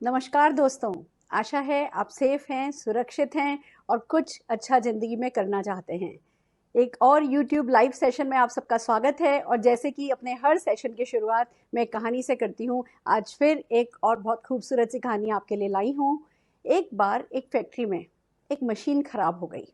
नमस्कार दोस्तों। आशा है आप सेफ हैं, सुरक्षित हैं और कुछ अच्छा ज़िंदगी में करना चाहते हैं। एक और YouTube लाइव सेशन में आप सबका स्वागत है और जैसे कि अपने हर सेशन की शुरुआत मैं कहानी से करती हूँ, आज फिर एक और बहुत खूबसूरत सी कहानी आपके लिए लाई हूँ। एक बार एक फैक्ट्री में एक मशीन ख़राब हो गई।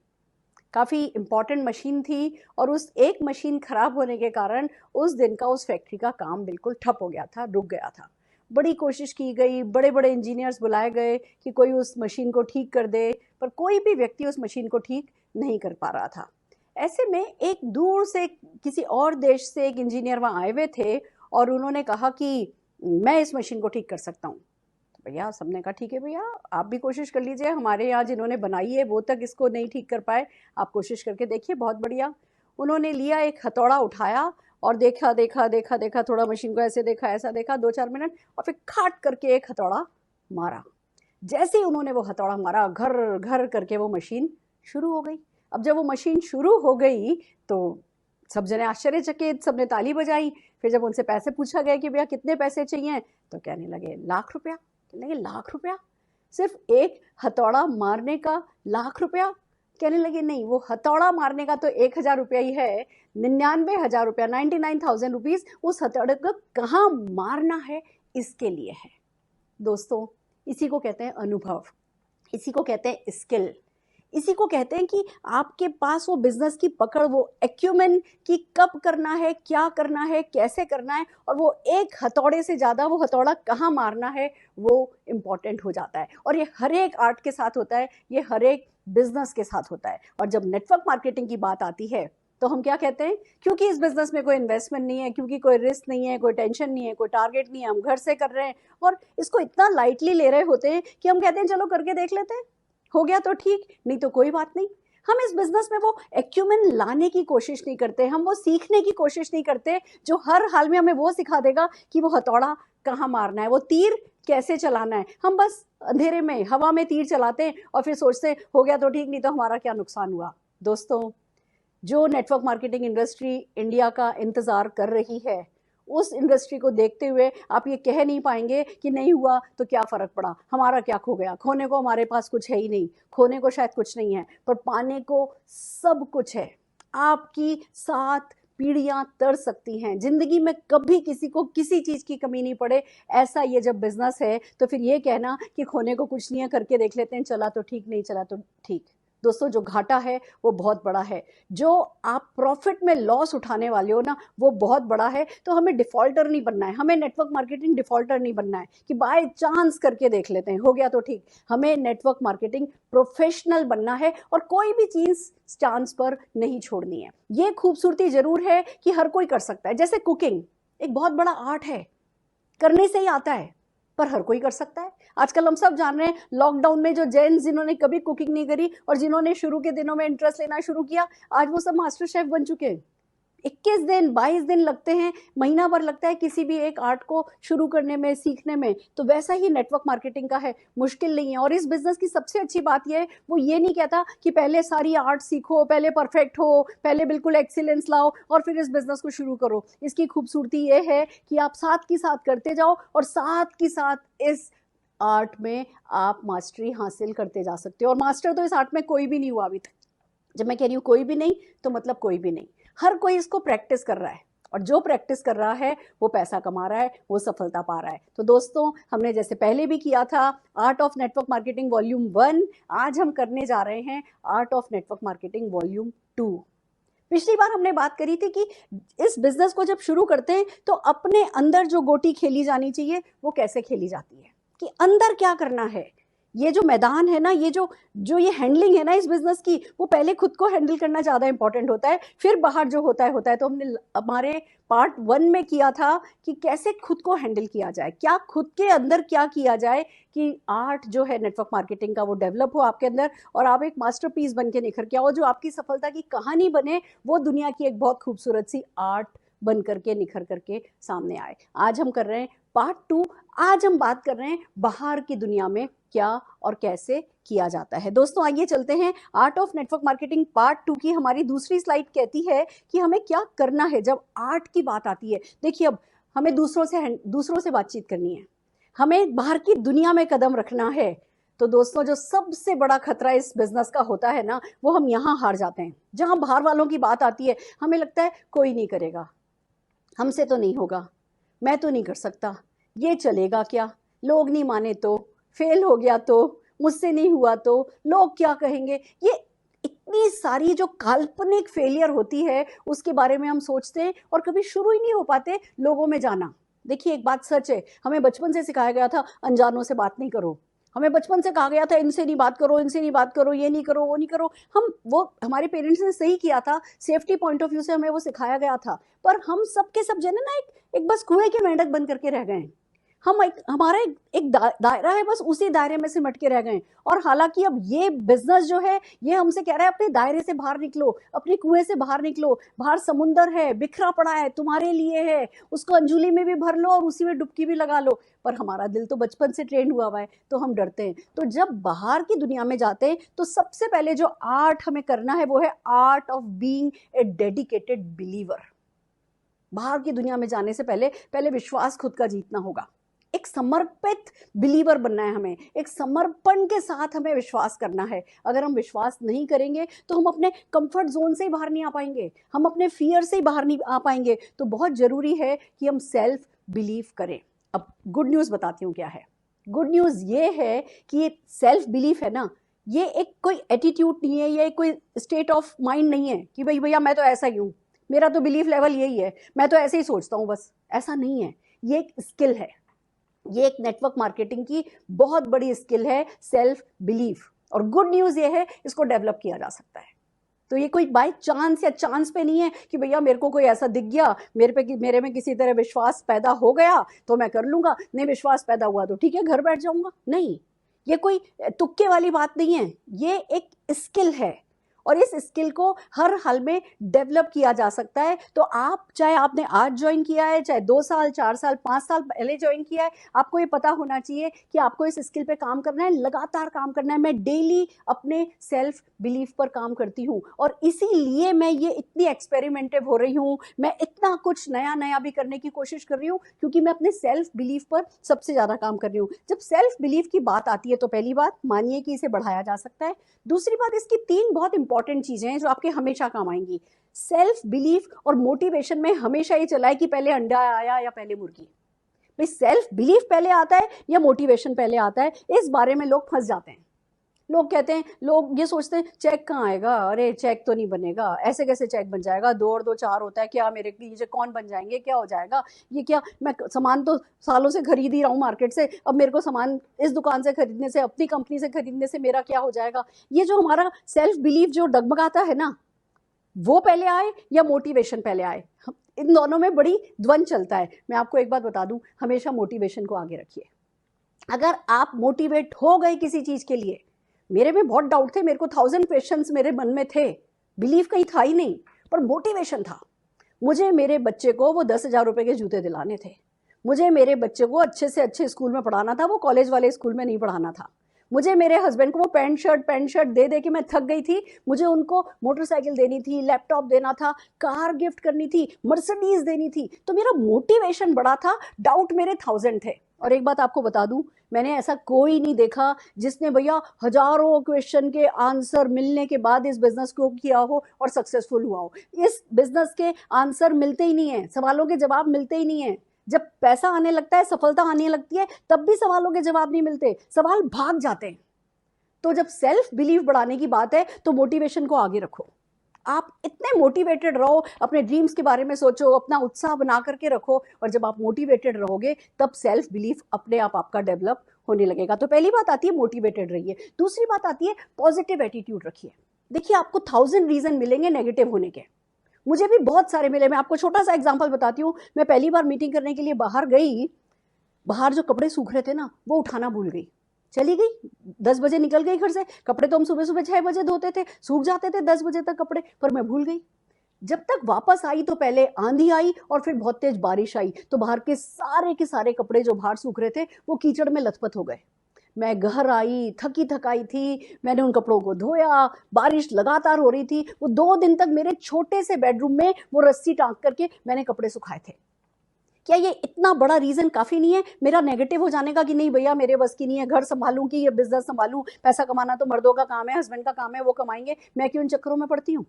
काफ़ी इम्पॉर्टेंट मशीन थी और उस एक मशीन ख़राब होने के कारण उस दिन का उस फैक्ट्री का काम बिल्कुल ठप हो गया था, रुक गया था। बड़ी कोशिश की गई, बड़े बड़े इंजीनियर्स बुलाए गए कि कोई उस मशीन को ठीक कर दे, पर कोई भी व्यक्ति उस मशीन को ठीक नहीं कर पा रहा था। ऐसे में एक दूर से किसी और देश से एक इंजीनियर वहाँ आए हुए थे और उन्होंने कहा कि मैं इस मशीन को ठीक कर सकता हूँ। तो भैया सबने कहा ठीक है भैया, आप भी कोशिश कर लीजिए, हमारे यहाँ जिन्होंने बनाई है वो तक इसको नहीं ठीक कर पाए, आप कोशिश करके देखिए, बहुत बढ़िया। उन्होंने लिया, एक हथौड़ा उठाया और देखा देखा देखा देखा, थोड़ा मशीन को ऐसे देखा ऐसा देखा 2-4 मिनट और फिर खाट करके एक हथौड़ा मारा। जैसे ही उन्होंने वो हथौड़ा मारा, घर घर करके वो मशीन शुरू हो गई। अब जब वो मशीन शुरू हो गई तो सब जने आश्चर्यचकित, सबने ताली बजाई। फिर जब उनसे पैसे पूछा गया कि भैया कितने पैसे चाहिए, तो कहने लगे लाख रुपया। कहने लगे लाख रुपया, सिर्फ एक हथौड़ा मारने का लाख रुपया। कहने लगे नहीं, वो हथौड़ा मारने का तो 1,000 रुपया ही है, 99,000 रुपया, 99,000 रुपीज उस हथौड़े को कहाँ मारना है इसके लिए है। दोस्तों, इसी को कहते हैं अनुभव, इसी को कहते हैं स्किल, इसी को कहते हैं कि आपके पास वो बिजनेस की पकड़, वो एक्यूमेन कि कब करना है, क्या करना है, कैसे करना है, और वो एक हथौड़े से ज़्यादा वो हथौड़ा कहाँ मारना है वो इम्पॉर्टेंट हो जाता है। और ये हर एक आर्ट के साथ होता है, ये हर एक बिजनेस के साथ होता है। और जब नेटवर्क मार्केटिंग की बात आती है तो हम क्या कहते हैं, क्योंकि इस बिजनेस में कोई इन्वेस्टमेंट नहीं है, क्योंकि कोई रिस्क नहीं है, कोई टेंशन नहीं है, कोई टारगेट नहीं है, हम घर से कर रहे हैं और इसको इतना लाइटली ले रहे होते हैं कि हम कहते हैं चलो करके देख लेते हैं, हो गया तो ठीक, नहीं तो कोई बात नहीं। हम इस बिजनेस में वो एक्यूमेन लाने की कोशिश नहीं करते, हम वो सीखने की कोशिश नहीं करते जो हर हाल में हमें वो सिखा देगा कि वो हथौड़ा कहाँ मारना है, वो तीर कैसे चलाना है। हम बस अंधेरे में हवा में तीर चलाते हैं और फिर सोचते हो गया तो ठीक, नहीं तो हमारा क्या नुकसान हुआ। दोस्तों, जो नेटवर्क मार्केटिंग इंडस्ट्री इंडिया का इंतज़ार कर रही है, उस इंडस्ट्री को देखते हुए आप ये कह नहीं पाएंगे कि नहीं हुआ तो क्या फ़र्क पड़ा, हमारा क्या खो गया। खोने को हमारे पास कुछ है ही नहीं, खोने को शायद कुछ नहीं है, पर पाने को सब कुछ है। आपकी 7 पीढ़ियाँ तर सकती हैं, ज़िंदगी में कभी किसी को किसी चीज़ की कमी नहीं पड़े। ऐसा ये जब बिज़नेस है तो फिर ये कहना कि खोने को कुछ नहीं है, करके देख लेते हैं, चला तो ठीक, नहीं चला तो ठीक। दोस्तों, जो घाटा है वो बहुत बड़ा है, जो आप प्रॉफिट में लॉस उठाने वाले हो ना वो बहुत बड़ा है। तो हमें डिफ़ॉल्टर नहीं बनना है, हमें नेटवर्क मार्केटिंग डिफ़ॉल्टर नहीं बनना है कि बाय चांस करके देख लेते हैं, हो गया तो ठीक। हमें नेटवर्क मार्केटिंग प्रोफेशनल बनना है और कोई भी चीज़ चांस पर नहीं छोड़नी है। ये खूबसूरती ज़रूर है कि हर कोई कर सकता है। जैसे कुकिंग एक बहुत बड़ा आर्ट है, करने से ही आता है, पर हर कोई कर सकता है। आजकल हम सब जान रहे हैं, लॉकडाउन में जो जेंट्स जिन्होंने कभी कुकिंग नहीं करी और जिन्होंने शुरू के दिनों में इंटरेस्ट लेना शुरू किया, आज वो सब मास्टर शेफ बन चुके हैं। 21 दिन 22 दिन लगते हैं, महीना भर लगता है किसी भी एक आर्ट को शुरू करने में, सीखने में। तो वैसा ही नेटवर्क मार्केटिंग का है, मुश्किल नहीं है। और इस बिजनेस की सबसे अच्छी बात यह है, वो ये नहीं कहता कि पहले सारी आर्ट सीखो, पहले परफेक्ट हो, पहले बिल्कुल एक्सीलेंस लाओ और फिर इस बिजनेस को शुरू करो। इसकी खूबसूरती ये है कि आप साथ की साथ करते जाओ और साथ की साथ इस आर्ट में आप मास्टरी हासिल करते जा सकते हो। और मास्टर तो इस आर्ट में कोई भी नहीं हुआ अभी तक। जब मैं कह रही हूँ कोई भी नहीं, तो मतलब कोई भी नहीं, हर कोई इसको प्रैक्टिस कर रहा है और जो प्रैक्टिस कर रहा है वो पैसा कमा रहा है, वो सफलता पा रहा है। तो दोस्तों, हमने जैसे पहले भी किया था art of network marketing volume 1, आज हम करने जा रहे हैं art of network marketing volume 2। पिछली बार हमने बात करी थी कि इस बिजनेस को जब शुरू करते हैं तो अपने अंदर जो गोटी खेली जानी चाहिए वो कैसे खेली जाती है, कि अंदर क्या करना है। ये जो मैदान है ना, ये जो ये हैंडलिंग है ना इस बिजनेस की, वो पहले खुद को हैंडल करना ज़्यादा इंपॉर्टेंट होता है, फिर बाहर जो होता है। तो हमने हमारे पार्ट 1 में किया था कि कैसे खुद को हैंडल किया जाए, क्या खुद के अंदर क्या किया जाए कि आर्ट जो है नेटवर्क मार्केटिंग का वो डेवलप हो आपके अंदर और आप एक मास्टरपीस बन के निखर के आओ, जो आपकी सफलता की कहानी बने, वो दुनिया की एक बहुत खूबसूरत सी आर्ट बन करके निखर करके सामने आए। आज हम कर रहे हैं पार्ट 2। आज हम बात कर रहे हैं बाहर की दुनिया में क्या और कैसे किया जाता है। दोस्तों, आइए चलते हैं art of network marketing part 2 की हमारी दूसरी स्लाइड कहती है कि हमें क्या करना है जब आर्ट की बात आती है। देखिए, अब हमें दूसरों से बातचीत करनी है, हमें बाहर की दुनिया में कदम रखना है। तो दोस्तों, जो सबसे बड़ा खतरा इस बिजनेस का होता है ना, वो हम यहाँ हार जाते हैं। जहाँ बाहर वालों की बात आती है, हमें लगता है कोई नहीं करेगा, हमसे तो नहीं होगा, मैं तो नहीं कर सकता, ये चलेगा क्या, लोग नहीं माने तो, फेल हो गया तो, मुझसे नहीं हुआ तो, लोग क्या कहेंगे। ये इतनी सारी जो काल्पनिक फेलियर होती है उसके बारे में हम सोचते हैं और कभी शुरू ही नहीं हो पाते लोगों में जाना। देखिए, एक बात सच है, हमें बचपन से सिखाया गया था अनजानों से बात नहीं करो, हमें बचपन से कहा गया था इनसे नहीं बात करो, इनसे नहीं बात करो, ये नहीं करो, वो नहीं करो। हम वो हमारे पेरेंट्स ने सही किया था, सेफ्टी पॉइंट ऑफ व्यू से हमें वो सिखाया गया था, पर हम सब के सब जने ना एक बस कुएं के मेंढक बन करके रह गए। हम हमारा एक दायरा है, बस उसी दायरे में सिमट के रह गए। और हालांकि अब ये बिजनेस जो है, ये हमसे कह रहा है अपने दायरे से बाहर निकलो, अपने कुएं से बाहर निकलो, बाहर समुंदर है, बिखरा पड़ा है, तुम्हारे लिए है, उसको अंजुली में भी भर लो और उसी में डुबकी भी लगा लो। पर हमारा दिल तो बचपन से ट्रेंड हुआ है, तो हम डरते हैं। तो जब बाहर की दुनिया में जाते हैं, तो सबसे पहले जो आर्ट हमें करना है वो है art of being a dedicated believer. बाहर की दुनिया में जाने से पहले विश्वास खुद का जीतना होगा। एक समर्पित बिलीवर बनना है हमें, एक समर्पण के साथ हमें विश्वास करना है। अगर हम विश्वास नहीं करेंगे तो हम अपने कंफर्ट जोन से ही बाहर नहीं आ पाएंगे, हम अपने फियर से ही बाहर नहीं आ पाएंगे। तो बहुत जरूरी है कि हम सेल्फ बिलीव करें। अब गुड न्यूज बताती हूँ क्या है। गुड न्यूज ये है कि ये सेल्फ बिलीफ है ना, ये एक कोई एटीट्यूड नहीं है, ये कोई स्टेट ऑफ माइंड नहीं है कि भाई भैया मैं तो ऐसा ही हूँ, मेरा तो बिलीफ लेवल यही है, मैं तो ऐसे ही सोचता हूँ, बस। ऐसा नहीं है, ये एक स्किल है, ये एक नेटवर्क मार्केटिंग की बहुत बड़ी स्किल है, सेल्फ बिलीफ। और गुड न्यूज ये है, इसको डेवलप किया जा सकता है। तो ये कोई बाय चांस या चांस पे नहीं है कि भैया मेरे को कोई ऐसा दिख गया, मेरे में किसी तरह विश्वास पैदा हो गया तो मैं कर लूंगा, नहीं विश्वास पैदा हुआ तो ठीक है घर बैठ जाऊंगा। नहीं, ये कोई तुक्के वाली बात नहीं है, ये एक स्किल है और इस स्किल को हर हाल में डेवलप किया जा सकता है। तो आप, चाहे आपने आज ज्वाइन किया है, चाहे 2 साल 4 साल 5 साल पहले ज्वाइन किया है, आपको ये पता होना चाहिए कि आपको इस स्किल पे काम करना है, लगातार काम करना है। मैं डेली अपने सेल्फ बिलीफ पर काम करती हूँ और इसीलिए मैं ये इतनी एक्सपेरिमेंटिव हो रही हूँ, मैं इतना कुछ नया नया भी करने की कोशिश कर रही हूँ, क्योंकि मैं अपने सेल्फ बिलीफ पर सबसे ज़्यादा काम कर रही हूँ। जब सेल्फ बिलीफ की बात आती है तो पहली बात मानिए कि इसे बढ़ाया जा सकता है। दूसरी बात, इसकी 3 बहुत इंपॉर्टेंट चीजें हैं जो आपके हमेशा काम आएंगी। सेल्फ बिलीफ और मोटिवेशन में हमेशा ये चला है कि पहले अंडा आया या पहले मुर्गी। भाई सेल्फ बिलीफ पहले आता है या मोटिवेशन पहले आता है, इस बारे में लोग फंस जाते हैं। लोग कहते हैं, लोग ये सोचते हैं चेक कहाँ आएगा, अरे चेक तो नहीं बनेगा, ऐसे कैसे चेक बन जाएगा, 2 और 2 4 होता है क्या, मेरे ये कौन बन जाएंगे, क्या हो जाएगा, ये क्या, मैं सामान तो सालों से खरीद ही रहा हूँ मार्केट से, अब मेरे को सामान इस दुकान से खरीदने से, अपनी कंपनी से खरीदने से मेरा क्या हो जाएगा। ये जो हमारा सेल्फ बिलीफ जो डगमगाता है ना, वो पहले आए या मोटिवेशन पहले आए, इन दोनों में बड़ी द्वंद चलता है। मैं आपको एक बात बता दूं, हमेशा मोटिवेशन को आगे रखिए। अगर आप मोटिवेट हो गए किसी चीज के लिए, मेरे में बहुत डाउट थे, मेरे को 1000 क्वेश्चंस मेरे मन में थे, बिलीव कहीं था ही नहीं, पर मोटिवेशन था। मुझे मेरे बच्चे को वो 10,000 रुपए के जूते दिलाने थे, मुझे मेरे बच्चे को अच्छे से अच्छे स्कूल में पढ़ाना था, वो कॉलेज वाले स्कूल में नहीं पढ़ाना था। मुझे मेरे हस्बैंड को वो पैंट शर्ट दे दे के मैं थक गई थी, मुझे उनको मोटरसाइकिल देनी थी, लैपटॉप देना था, कार गिफ्ट करनी थी, मर्सिडीज देनी थी। तो मेरा मोटिवेशन बड़ा था, डाउट मेरे 1000 थे। और एक बात आपको बता दूं, मैंने ऐसा कोई नहीं देखा जिसने भैया हजारों क्वेश्चन के आंसर मिलने के बाद इस बिजनेस को किया हो और सक्सेसफुल हुआ हो। इस बिजनेस के आंसर मिलते ही नहीं है, सवालों के जवाब मिलते ही नहीं है। जब पैसा आने लगता है, सफलता आने लगती है, तब भी सवालों के जवाब नहीं मिलते, सवाल भाग जाते हैं। तो जब सेल्फ बिलीफ बढ़ाने की बात है तो मोटिवेशन को आगे रखो। आप इतने मोटिवेटेड रहो, अपने ड्रीम्स के बारे में सोचो, अपना उत्साह बना करके रखो, और जब आप मोटिवेटेड रहोगे तब सेल्फ बिलीफ अपने आप आपका डेवलप होने लगेगा। तो पहली बात आती है मोटिवेटेड रहिए। दूसरी बात आती है पॉजिटिव एटीट्यूड रखिए। देखिए, आपको 1000 रीजन मिलेंगे नेगेटिव होने के, मुझे भी बहुत सारे मिले। मैं आपको छोटा सा एग्जांपल बताती हूँ। मैं पहली बार मीटिंग करने के लिए बाहर गई, बाहर जो कपड़े सूख रहे थे ना, वो उठाना भूल गई, चली गई, 10 बजे निकल गई घर से। कपड़े तो हम सुबह सुबह 6 बजे धोते थे, सूख जाते थे 10 बजे तक कपड़े, पर मैं भूल गई। जब तक वापस आई तो पहले आंधी आई और फिर बहुत तेज बारिश आई, तो बाहर के सारे कपड़े जो बाहर सूख रहे थे वो कीचड़ में लथपथ हो गए। मैं घर आई, थकी थकाई थी, मैंने उन कपड़ों को धोया, बारिश लगातार हो रही थी, वो 2 दिन तक मेरे छोटे से बेडरूम में वो रस्सी टांग करके मैंने कपड़े सुखाए थे। क्या ये इतना बड़ा रीज़न काफ़ी नहीं है मेरा नेगेटिव हो जाने का कि नहीं भैया मेरे बस की नहीं है, घर संभालूं कि ये बिजनेस संभालूं, पैसा कमाना तो मर्दों का काम है, हस्बैंड का काम है, वो कमाएंगे, मैं क्यों इन चक्करों में पड़ती हूँ?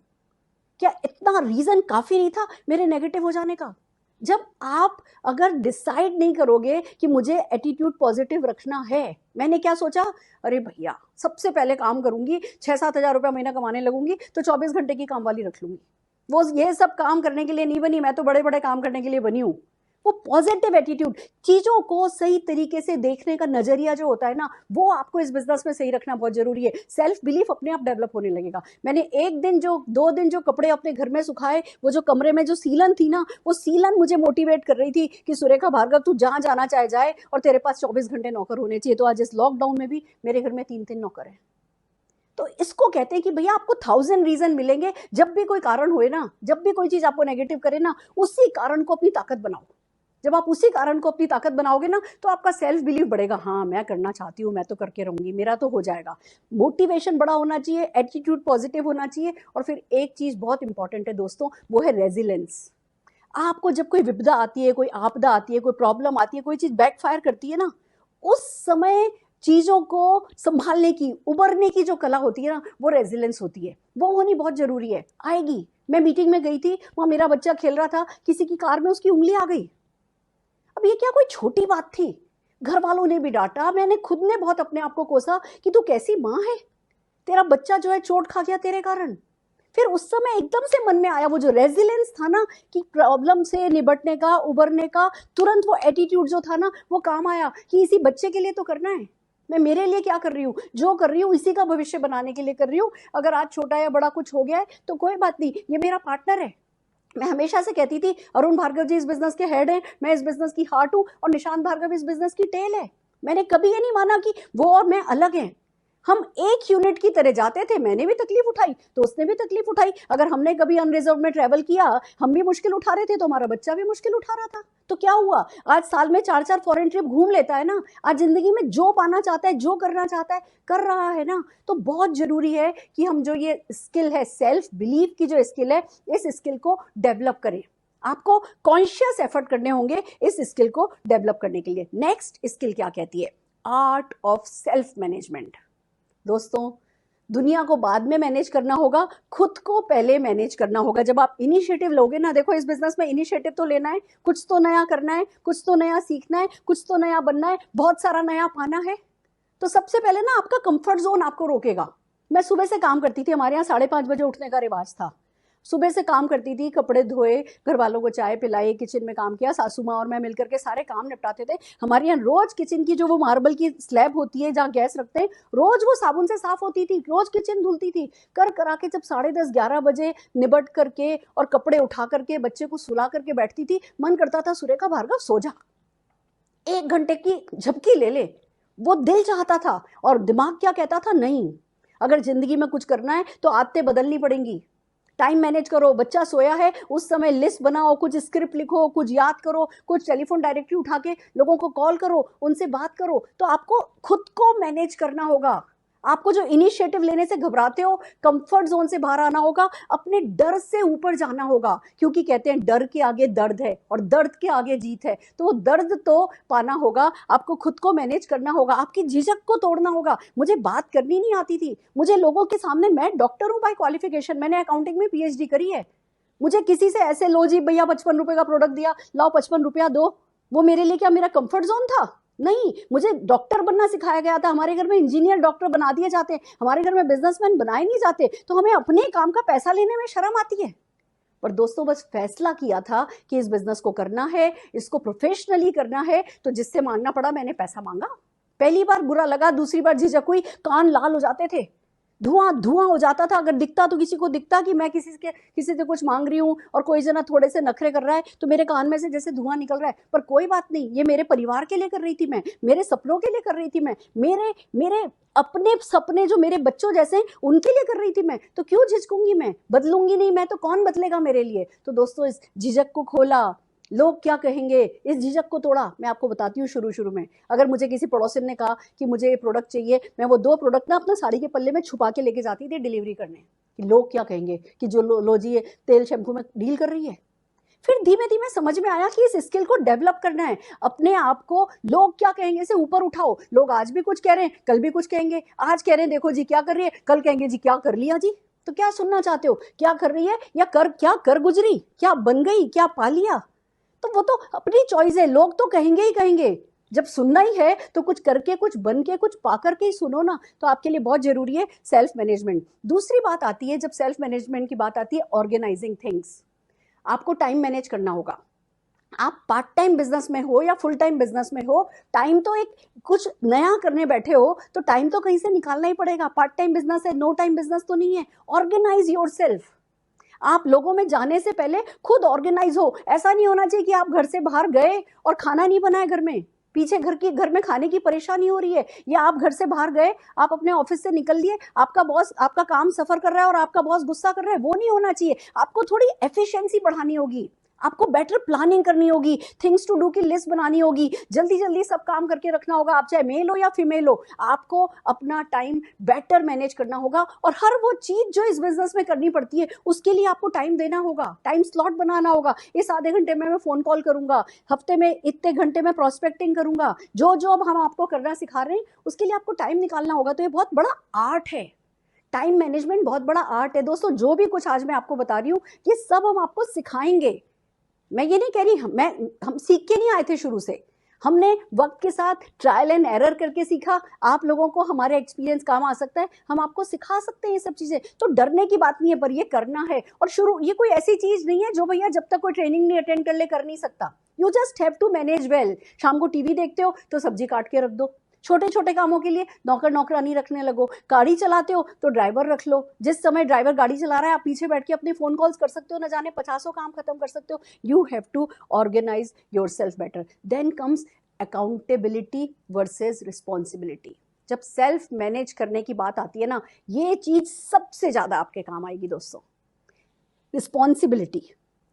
क्या इतना रीज़न काफ़ी नहीं था मेरे नेगेटिव हो जाने का? जब आप अगर डिसाइड नहीं करोगे कि मुझे एटीट्यूड पॉजिटिव रखना है, मैंने क्या सोचा, अरे भैया सबसे पहले काम करूंगी, 6-7 हज़ार रुपया महीना कमाने लगूंगी तो 24 घंटे की काम वाली रख लूंगी। वो ये सब काम करने के लिए नहीं बनी, मैं तो बड़े बड़े काम करने के लिए बनी हूँ। वो पॉजिटिव एटीट्यूड, चीज़ों को सही तरीके से देखने का नज़रिया जो होता है ना, वो आपको इस बिजनेस में सही रखना बहुत ज़रूरी है। सेल्फ बिलीफ अपने आप डेवलप होने लगेगा। मैंने एक दिन जो 2 दिन जो कपड़े अपने घर में सुखाए, वो जो कमरे में जो सीलन थी ना, वो सीलन मुझे मोटिवेट कर रही थी कि सुरेखा भार्गव तू जहाँ जाना चाहे जाए और तेरे पास 24 घंटे नौकर होने चाहिए। तो आज इस लॉकडाउन में भी मेरे घर में 3-3 नौकर हैं। तो इसको कहते हैं कि भैया आपको 1000 रीजन मिलेंगे, जब भी कोई कारण होए ना, जब भी कोई चीज़ आपको नेगेटिव करे ना, उसी कारण को अपनी ताकत बनाओ। जब आप उसी कारण को अपनी ताकत बनाओगे ना, तो आपका सेल्फ बिलीव बढ़ेगा, हाँ मैं करना चाहती हूँ, मैं तो करके रहूंगी, मेरा तो हो जाएगा। मोटिवेशन बड़ा होना चाहिए, एटीट्यूड पॉजिटिव होना चाहिए। और फिर एक चीज़ बहुत इंपॉर्टेंट है दोस्तों, वो है रेजिलेंस। आपको जब कोई विपदा आती है, कोई आपदा आती है, कोई प्रॉब्लम आती है, कोई चीज़ बैकफायर करती है ना, उस समय चीज़ों को संभालने की, उबरने की जो कला होती है ना, वो रेजिलेंस होती है, वो होनी बहुत ज़रूरी है। आएगी। मैं मीटिंग में गई थी, वहाँ मेरा बच्चा खेल रहा था, किसी की कार में उसकी उंगली आ गई। अब ये क्या कोई छोटी बात थी? घर वालों ने भी डांटा, मैंने खुद ने बहुत अपने आप को कोसा कि तू कैसी माँ है, तेरा बच्चा जो है चोट खा गया तेरे कारण। फिर उस समय एकदम से मन में आया वो जो रेजिलेंस था ना, कि प्रॉब्लम से निपटने का, उबरने का, तुरंत वो एटीट्यूड जो था ना, वो काम आया कि इसी बच्चे के लिए तो करना है। मैं मेरे लिए क्या कर रही हूँ, जो कर रही हूँ इसी का भविष्य बनाने के लिए कर रही हूँ। अगर आज छोटा या बड़ा कुछ हो गया है तो कोई बात नहीं, ये मेरा पार्टनर है। मैं हमेशा से कहती थी अरुण भार्गव जी इस बिजनेस के हेड हैं, मैं इस बिजनेस की हार्ट हूँ, और निशांत भार्गव इस बिजनेस की टेल है। मैंने कभी ये नहीं माना कि वो और मैं अलग हैं। हम एक यूनिट की तरह जाते थे, मैंने भी तकलीफ उठाई तो उसने भी तकलीफ उठाई। अगर हमने कभी अनरिजर्व में ट्रेवल किया, हम भी मुश्किल उठा रहे थे तो हमारा बच्चा भी मुश्किल उठा रहा था। तो क्या हुआ, आज साल में 4-4 फॉरेन ट्रिप घूम लेता है ना, आज जिंदगी में जो पाना चाहता है, जो करना चाहता है, कर रहा है ना। तो बहुत जरूरी है कि हम जो ये स्किल है, सेल्फ बिलीफ की जो स्किल है, इस स्किल को डेवलप करें। आपको कॉन्शियस एफर्ट करने होंगे इस स्किल को डेवलप करने के लिए। नेक्स्ट स्किल क्या कहती है, आर्ट ऑफ सेल्फ मैनेजमेंट। दोस्तों, दुनिया को बाद में मैनेज करना होगा, खुद को पहले मैनेज करना होगा। जब आप इनिशिएटिव लोगे ना, देखो इस बिजनेस में इनिशिएटिव तो लेना है, कुछ तो नया करना है, कुछ तो नया सीखना है, कुछ तो नया बनना है, बहुत सारा नया पाना है। तो सबसे पहले ना आपका कंफर्ट जोन आपको रोकेगा। मैं सुबह से काम करती थी, हमारे यहाँ 5:30 बजे उठने का रिवाज था। सुबह से काम करती थी, कपड़े धोए, घर वालों को चाय पिलाई, किचन में काम किया, सासू माँ और मैं मिलकर के सारे काम निपटाते थे। हमारे यहाँ रोज किचन की जो वो मार्बल की स्लैब होती है जहाँ गैस रखते हैं, रोज वो साबुन से साफ होती थी, रोज किचन धुलती थी। कर करा के जब 10:30-11 बजे निबट करके और कपड़े उठा करके बच्चे को सुला करके बैठती थी, मन करता था सुरेखा भार्गव सो जा, 1 घंटे की झपकी ले ले। वो दिल चाहता था, और दिमाग क्या कहता था, नहीं, अगर जिंदगी में कुछ करना है तो आदतें बदलनी पड़ेंगी। टाइम मैनेज करो, बच्चा सोया है उस समय लिस्ट बनाओ, कुछ स्क्रिप्ट लिखो, कुछ याद करो, कुछ टेलीफोन डायरेक्टली उठा के लोगों को कॉल करो, उनसे बात करो। तो आपको खुद को मैनेज करना होगा। आपको जो इनिशिएटिव लेने से घबराते हो, कंफर्ट जोन से बाहर आना होगा, अपने डर से ऊपर जाना होगा, क्योंकि कहते हैं डर के आगे दर्द है और दर्द के आगे जीत है। तो वो दर्द तो पाना होगा, आपको खुद को मैनेज करना होगा, आपकी झिझक को तोड़ना होगा। मुझे बात करनी नहीं आती थी, मुझे लोगों के सामने, मैं डॉक्टर हूँ बाय क्वालिफिकेशन, मैंने अकाउंटिंग में PhD करी है। मुझे किसी से ऐसे लो जी भैया 55 रुपए का प्रोडक्ट दिया, लाओ 55 रुपया दो, वो मेरे लिए क्या मेरा कंफर्ट जोन था? नहीं, मुझे डॉक्टर बनना सिखाया गया था। हमारे घर में इंजीनियर डॉक्टर बना दिए जाते, हमारे घर में बिजनेसमैन बनाए नहीं जाते। तो हमें अपने काम का पैसा लेने में शर्म आती है। पर दोस्तों, बस फैसला किया था कि इस बिजनेस को करना है, इसको प्रोफेशनली करना है, तो जिससे मांगना पड़ा मैंने पैसा मांगा। पहली बार बुरा लगा, दूसरी बार झिझक हुई, कान लाल हो जाते थे, धुआं धुआं हो जाता था। अगर दिखता तो किसी को दिखता कि मैं किसी से कुछ मांग रही हूँ और कोई जना थोड़े से नखरे कर रहा है, तो मेरे कान में से जैसे धुआं निकल रहा है। पर कोई बात नहीं, ये मेरे परिवार के लिए कर रही थी मैं, मेरे सपनों के लिए कर रही थी मैं, मेरे मेरे अपने सपने जो मेरे बच्चों जैसे हैं उनके लिए कर रही थी मैं। तो क्यों झिझकूंगी मैं? बदलूंगी नहीं मैं तो कौन बदलेगा मेरे लिए? तो दोस्तों, इस झिझक को खोला, लोग क्या कहेंगे, इस झिझक को तोड़ा। मैं आपको बताती हूँ, शुरू में अगर मुझे किसी पड़ोसिन ने कहा कि मुझे ये प्रोडक्ट चाहिए, मैं वो 2 प्रोडक्ट ना अपना साड़ी के पल्ले में छुपा के लेके जाती थी डिलीवरी करने, कि लोग क्या कहेंगे कि जो लो जी ये तेल शैम्पू में डील कर रही है। फिर धीमे धीमे समझ में आया कि इस स्किल को डेवलप करना है। अपने आप को लोग क्या कहेंगे से ऊपर उठाओ। लोग आज भी कुछ कह रहे हैं, कल भी कुछ कहेंगे। आज कह रहे हैं देखो जी क्या कर रही है, कल कहेंगे जी क्या कर लिया जी। तो क्या सुनना चाहते हो, क्या कर रही है या क्या कर गुजरी, क्या बन गई, क्या पा लिया? तो वो तो अपनी चॉइस है, लोग तो कहेंगे ही कहेंगे। जब सुनना ही है तो कुछ करके, कुछ बन के, कुछ पा करके ही सुनो ना। तो आपके लिए बहुत जरूरी है सेल्फ मैनेजमेंट। दूसरी बात आती है, जब सेल्फ मैनेजमेंट की बात आती है, ऑर्गेनाइजिंग थिंग्स। आपको टाइम मैनेज करना होगा। आप पार्ट टाइम बिजनेस में हो या फुल टाइम बिजनेस में हो, टाइम तो एक कुछ नया करने बैठे हो तो टाइम तो कहीं से निकालना ही पड़ेगा। पार्ट टाइम बिजनेस है, नो टाइम बिजनेस तो नहीं है। Organise yourself. आप लोगों में जाने से पहले खुद ऑर्गेनाइज हो। ऐसा नहीं होना चाहिए कि आप घर से बाहर गए और खाना नहीं बनाए घर में, पीछे घर में खाने की परेशानी हो रही है, या आप घर से बाहर गए, आप अपने ऑफिस से निकल लिए, आपका बॉस आपका काम सफर कर रहा है और आपका बॉस गुस्सा कर रहा है। वो नहीं होना चाहिए। आपको थोड़ी एफिशिएंसी बढ़ानी होगी, आपको बेटर प्लानिंग करनी होगी, थिंग्स टू डू की लिस्ट बनानी होगी, जल्दी जल्दी सब काम करके रखना होगा। आप चाहे मेल हो या फीमेल हो, आपको अपना टाइम बेटर मैनेज करना होगा। और हर वो चीज जो इस बिजनेस में करनी पड़ती है उसके लिए आपको टाइम देना होगा, टाइम स्लॉट बनाना होगा। इस आधे घंटे में मैं फोन कॉल करूंगा, हफ्ते में इतने घंटे में प्रोस्पेक्टिंग करूंगा, जो जो अब हम आपको करना सिखा रहे हैं उसके लिए आपको टाइम निकालना होगा। तो ये बहुत बड़ा आर्ट है, टाइम मैनेजमेंट बहुत बड़ा आर्ट है दोस्तों। जो भी कुछ आज मैं आपको बता रही हूँ ये सब हम आपको सिखाएंगे। मैं ये नहीं कह रही हम सीख के नहीं आए थे शुरू से, हमने वक्त के साथ ट्रायल एंड एरर करके सीखा। आप लोगों को हमारे एक्सपीरियंस काम आ सकता है, हम आपको सिखा सकते हैं ये सब चीजें। तो डरने की बात नहीं है, पर ये करना है। और शुरू ये कोई ऐसी चीज नहीं है जो भैया जब तक कोई ट्रेनिंग नहीं अटेंड कर ले कर नहीं सकता। You just have to manage well. शाम को टीवी देखते हो तो सब्जी काट के रख दो। छोटे छोटे कामों के लिए नौकर नौकरानी रखने लगो। गाड़ी चलाते हो तो ड्राइवर रख लो। जिस समय ड्राइवर गाड़ी चला रहा है आप पीछे बैठ के अपने फोन कॉल्स कर सकते हो, न जाने 50 काम खत्म कर सकते हो। You have to organise your self better. Then comes accountability versus responsibility. जब सेल्फ मैनेज करने की बात आती है ना, ये चीज सबसे ज्यादा आपके काम आएगी दोस्तों। रिस्पॉन्सिबिलिटी,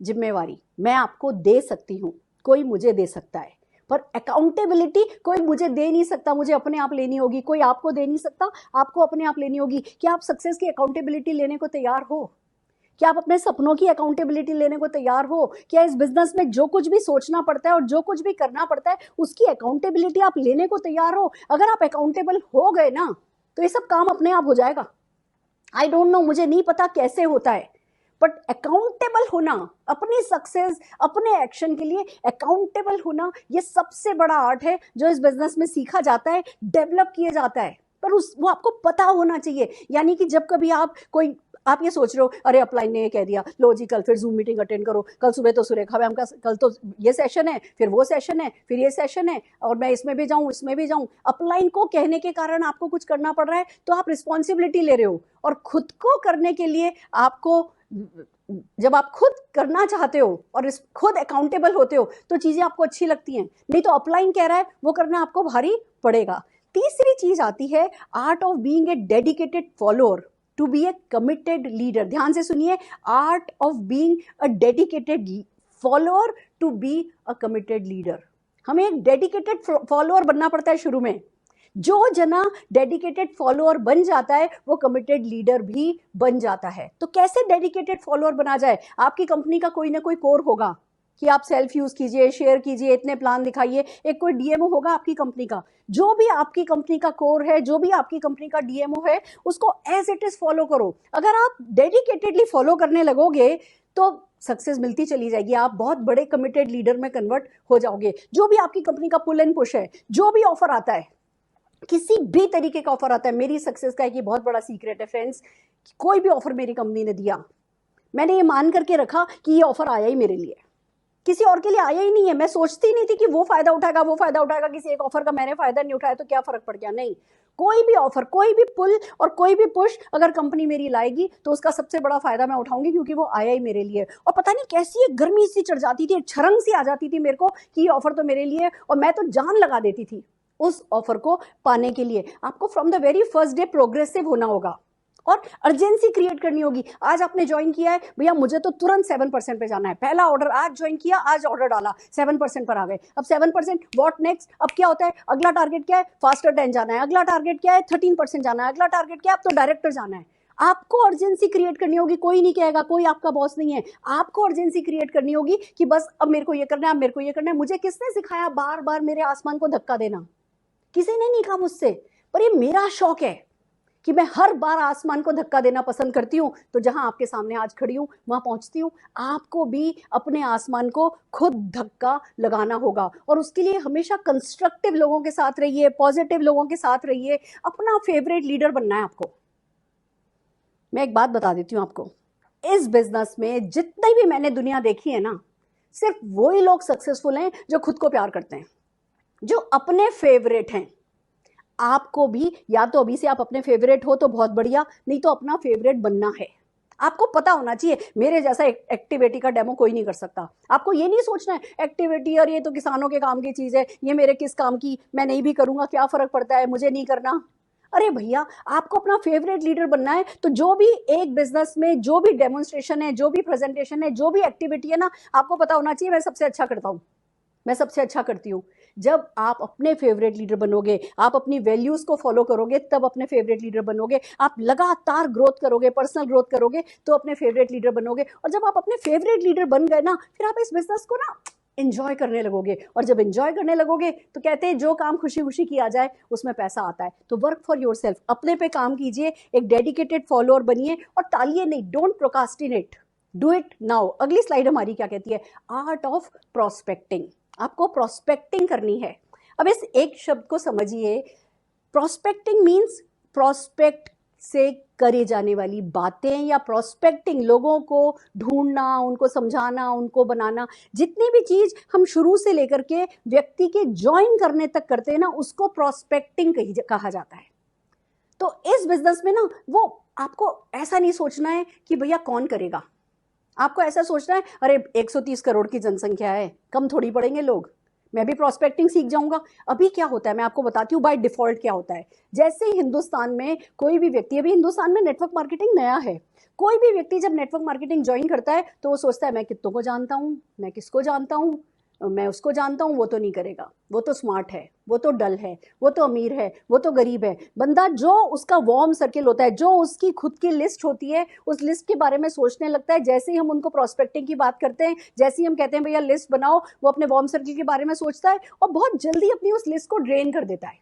जिम्मेवारी, मैं आपको दे सकती हूँ, कोई मुझे दे सकता है, पर अकाउंटेबिलिटी कोई मुझे दे नहीं सकता, मुझे अपने आप लेनी होगी। कोई आपको दे नहीं सकता, आपको अपने आप लेनी होगी। क्या आप सक्सेस की अकाउंटेबिलिटी लेने को तैयार हो? क्या आप अपने सपनों की अकाउंटेबिलिटी लेने को तैयार हो? क्या इस बिजनेस में जो कुछ भी सोचना पड़ता है और जो कुछ भी करना पड़ता है उसकी अकाउंटेबिलिटी आप लेने को तैयार हो? अगर आप अकाउंटेबल हो गए ना तो ये सब काम अपने आप हो जाएगा। आई डोंट नो, मुझे नहीं पता कैसे होता है, बट अकाउंटेबल होना, अपनी सक्सेस अपने एक्शन के लिए अकाउंटेबल होना, ये सबसे बड़ा आर्ट है जो इस बिजनेस में सीखा जाता है, डेवलप किया जाता है। पर वो आपको पता होना चाहिए। यानी कि जब कभी आप ये सोच रहे हो अरे अपलाइन ने ये कह दिया, लो जी कल फिर जूम मीटिंग अटेंड करो, कल सुबह तो सुरेखा मैम का कल तो ये सेशन है, फिर वो सेशन है, फिर ये सेशन है, और मैं इसमें भी जाऊं इसमें भी जाऊं। अपलाइन को कहने के कारण आपको कुछ करना पड़ रहा है तो आप रिस्पॉन्सिबिलिटी ले रहे हो। और खुद को करने के लिए आपको, जब आप खुद करना चाहते हो और खुद अकाउंटेबल होते हो तो चीजें आपको अच्छी लगती हैं। नहीं तो अपलाइन कह रहा है वो करना आपको भारी पड़ेगा। तीसरी चीज आती है art of being a dedicated follower to be a committed leader. ध्यान से सुनिए, art of being a dedicated follower to be a committed leader. हमें एक डेडिकेटेड फॉलोअर बनना पड़ता है शुरू में। जो जना डेडिकेटेड फॉलोअर बन जाता है वो कमिटेड लीडर भी बन जाता है। तो कैसे डेडिकेटेड फॉलोअर बना जाए? आपकी कंपनी का कोई ना कोई कोर होगा कि आप सेल्फ यूज कीजिए, शेयर कीजिए, इतने प्लान दिखाइए। एक कोई डीएमओ होगा आपकी कंपनी का। जो भी आपकी कंपनी का कोर है, जो भी आपकी कंपनी का डीएमओ है, उसको एज इट इज फॉलो करो। अगर आप डेडिकेटेडली फॉलो करने लगोगे तो सक्सेस मिलती चली जाएगी, आप बहुत बड़े कमिटेड लीडर में कन्वर्ट हो जाओगे। जो भी आपकी कंपनी का पुल एंड पुश है, जो भी ऑफर आता है, किसी भी तरीके का ऑफर आता है, मेरी सक्सेस का एक ये बहुत बड़ा सीक्रेट है फ्रेंड्स, कोई भी ऑफर मेरी कंपनी ने दिया, मैंने ये मान करके रखा कि ये ऑफर आया ही मेरे लिए, किसी और के लिए आया ही नहीं है। मैं सोचती नहीं थी कि वो फायदा उठाएगा, किसी एक ऑफर का मैंने फायदा नहीं उठाया तो क्या फर्क पड़ गया। नहीं, कोई भी ऑफर, कोई भी पुल और कोई भी पुश अगर कंपनी मेरी लाएगी तो उसका सबसे बड़ा फायदा मैं उठाऊंगी, क्योंकि वो आया ही मेरे लिए। और पता नहीं कैसी एक गर्मी सी चढ़ जाती थी, एक छरंग सी आ जाती थी मेरे को कि ये ऑफर तो मेरे लिए, और मैं तो जान लगा देती थी उस ऑफर को पाने के लिए। आपको from the very first day progressive होना होगा और अर्जेंसी क्रिएट करनी होगी। आज आपने ज्वाइन किया है, भैया मुझे तो तुरंत 7% पे जाना है। पहला ऑर्डर आज ज्वाइन किया, आज ऑर्डर डाला, 7% पर आ गए। अब 7%, व्हाट नेक्स्ट? अब क्या होता है? अगला टारगेट क्या है? फास्टर 10 जाना है। अगला टारगेट क्या है? 13% जाना है। अगला टारगेट क्या है? अब तो डायरेक्टर जाना है। आपको अर्जेंसी क्रिएट करनी होगी, कोई नहीं कहेगा, कोई आपका बॉस नहीं है, आपको अर्जेंसी क्रिएट करनी होगी कि बस अब मेरे को ये करना है, अब मेरे को ये करना है। मुझे किसने सिखाया बार बार मेरे आसमान को धक्का देना? किसी ने नहीं कहा मुझसे, पर ये मेरा शौक है कि मैं हर बार आसमान को धक्का देना पसंद करती हूँ। तो जहां आपके सामने आज खड़ी हूँ वहां पहुंचती हूँ। आपको भी अपने आसमान को खुद धक्का लगाना होगा, और उसके लिए हमेशा कंस्ट्रक्टिव लोगों के साथ रहिए, पॉजिटिव लोगों के साथ रहिए, अपना फेवरेट लीडर बनना है आपको। मैं एक बात बता देती हूँ आपको, इस बिजनेस में जितने भी मैंने दुनिया देखी है ना, सिर्फ वही लोग सक्सेसफुल हैं जो खुद को प्यार करते हैं, जो अपने फेवरेट हैं। आपको भी या तो अभी से आप अपने फेवरेट हो तो बहुत बढ़िया, नहीं तो अपना फेवरेट बनना है। आपको पता होना चाहिए मेरे जैसा एक्टिविटी का डेमो कोई नहीं कर सकता। आपको ये नहीं सोचना है एक्टिविटी और ये तो किसानों के काम की चीज है, ये मेरे किस काम की, मैं नहीं भी करूंगा क्या फर्क पड़ता है, मुझे नहीं करना। अरे भैया, आपको अपना फेवरेट लीडर बनना है, तो जो भी एक बिजनेस में जो भी डेमोन्स्ट्रेशन है, जो भी प्रेजेंटेशन है, जो भी एक्टिविटी है ना, आपको पता होना चाहिए मैं सबसे अच्छा करता हूं, मैं सबसे अच्छा करती हूँ। जब आप अपने फेवरेट लीडर बनोगे, आप अपनी वैल्यूज को फॉलो करोगे, तब अपने फेवरेट लीडर बनोगे। आप लगातार ग्रोथ करोगे, पर्सनल ग्रोथ करोगे, तो अपने फेवरेट लीडर बनोगे। और जब आप अपने फेवरेट लीडर बन गए ना, फिर आप इस बिजनेस को ना एंजॉय करने लगोगे। और जब एंजॉय करने लगोगे तो कहते हैं जो काम खुशी खुशी किया जाए उसमें पैसा आता है। तो वर्क फॉर योरसेल्फ, अपने पे काम कीजिए, एक डेडिकेटेड फॉलोअर बनिए, और टालिए नहीं, don't procrastinate, do it now. अगली स्लाइड हमारी क्या कहती है? Art of prospecting. आपको प्रोस्पेक्टिंग करनी है। अब इस एक शब्द को समझिए, प्रोस्पेक्टिंग मीन्स प्रोस्पेक्ट से करे जाने वाली बातें, या प्रोस्पेक्टिंग लोगों को ढूंढना, उनको समझाना, उनको बनाना। जितनी भी चीज हम शुरू से लेकर के व्यक्ति के ज्वाइन करने तक करते हैं ना, उसको प्रोस्पेक्टिंग कहा जाता है। तो इस बिजनेस में ना, वो आपको ऐसा नहीं सोचना है कि भैया कौन करेगा, आपको ऐसा सोचना है अरे 130 करोड़ की जनसंख्या है, कम थोड़ी पड़ेंगे लोग, मैं भी प्रोस्पेक्टिंग सीख जाऊंगा। अभी क्या होता है मैं आपको बताती हूँ, बाय डिफॉल्ट क्या होता है। जैसे ही हिंदुस्तान में कोई भी व्यक्ति, अभी हिंदुस्तान में नेटवर्क मार्केटिंग नया है, कोई भी व्यक्ति जब नेटवर्क मार्केटिंग ज्वाइन करता है तो वो सोचता है मैं कितनों को जानता हूँ, मैं किसको जानता हूँ, मैं उसको जानता हूँ, वो तो नहीं करेगा, वो तो स्मार्ट है, वो तो डल है, वो तो अमीर है, वो तो गरीब है। बंदा जो उसका वार्म सर्किल होता है, जो उसकी खुद की लिस्ट होती है, उस लिस्ट के बारे में सोचने लगता है। जैसे ही हम उनको प्रोस्पेक्टिंग की बात करते हैं, जैसे ही हम कहते हैं भैया लिस्ट बनाओ, वो अपने वार्म सर्किल के बारे में सोचता है और बहुत जल्दी अपनी उस लिस्ट को ड्रेन कर देता है।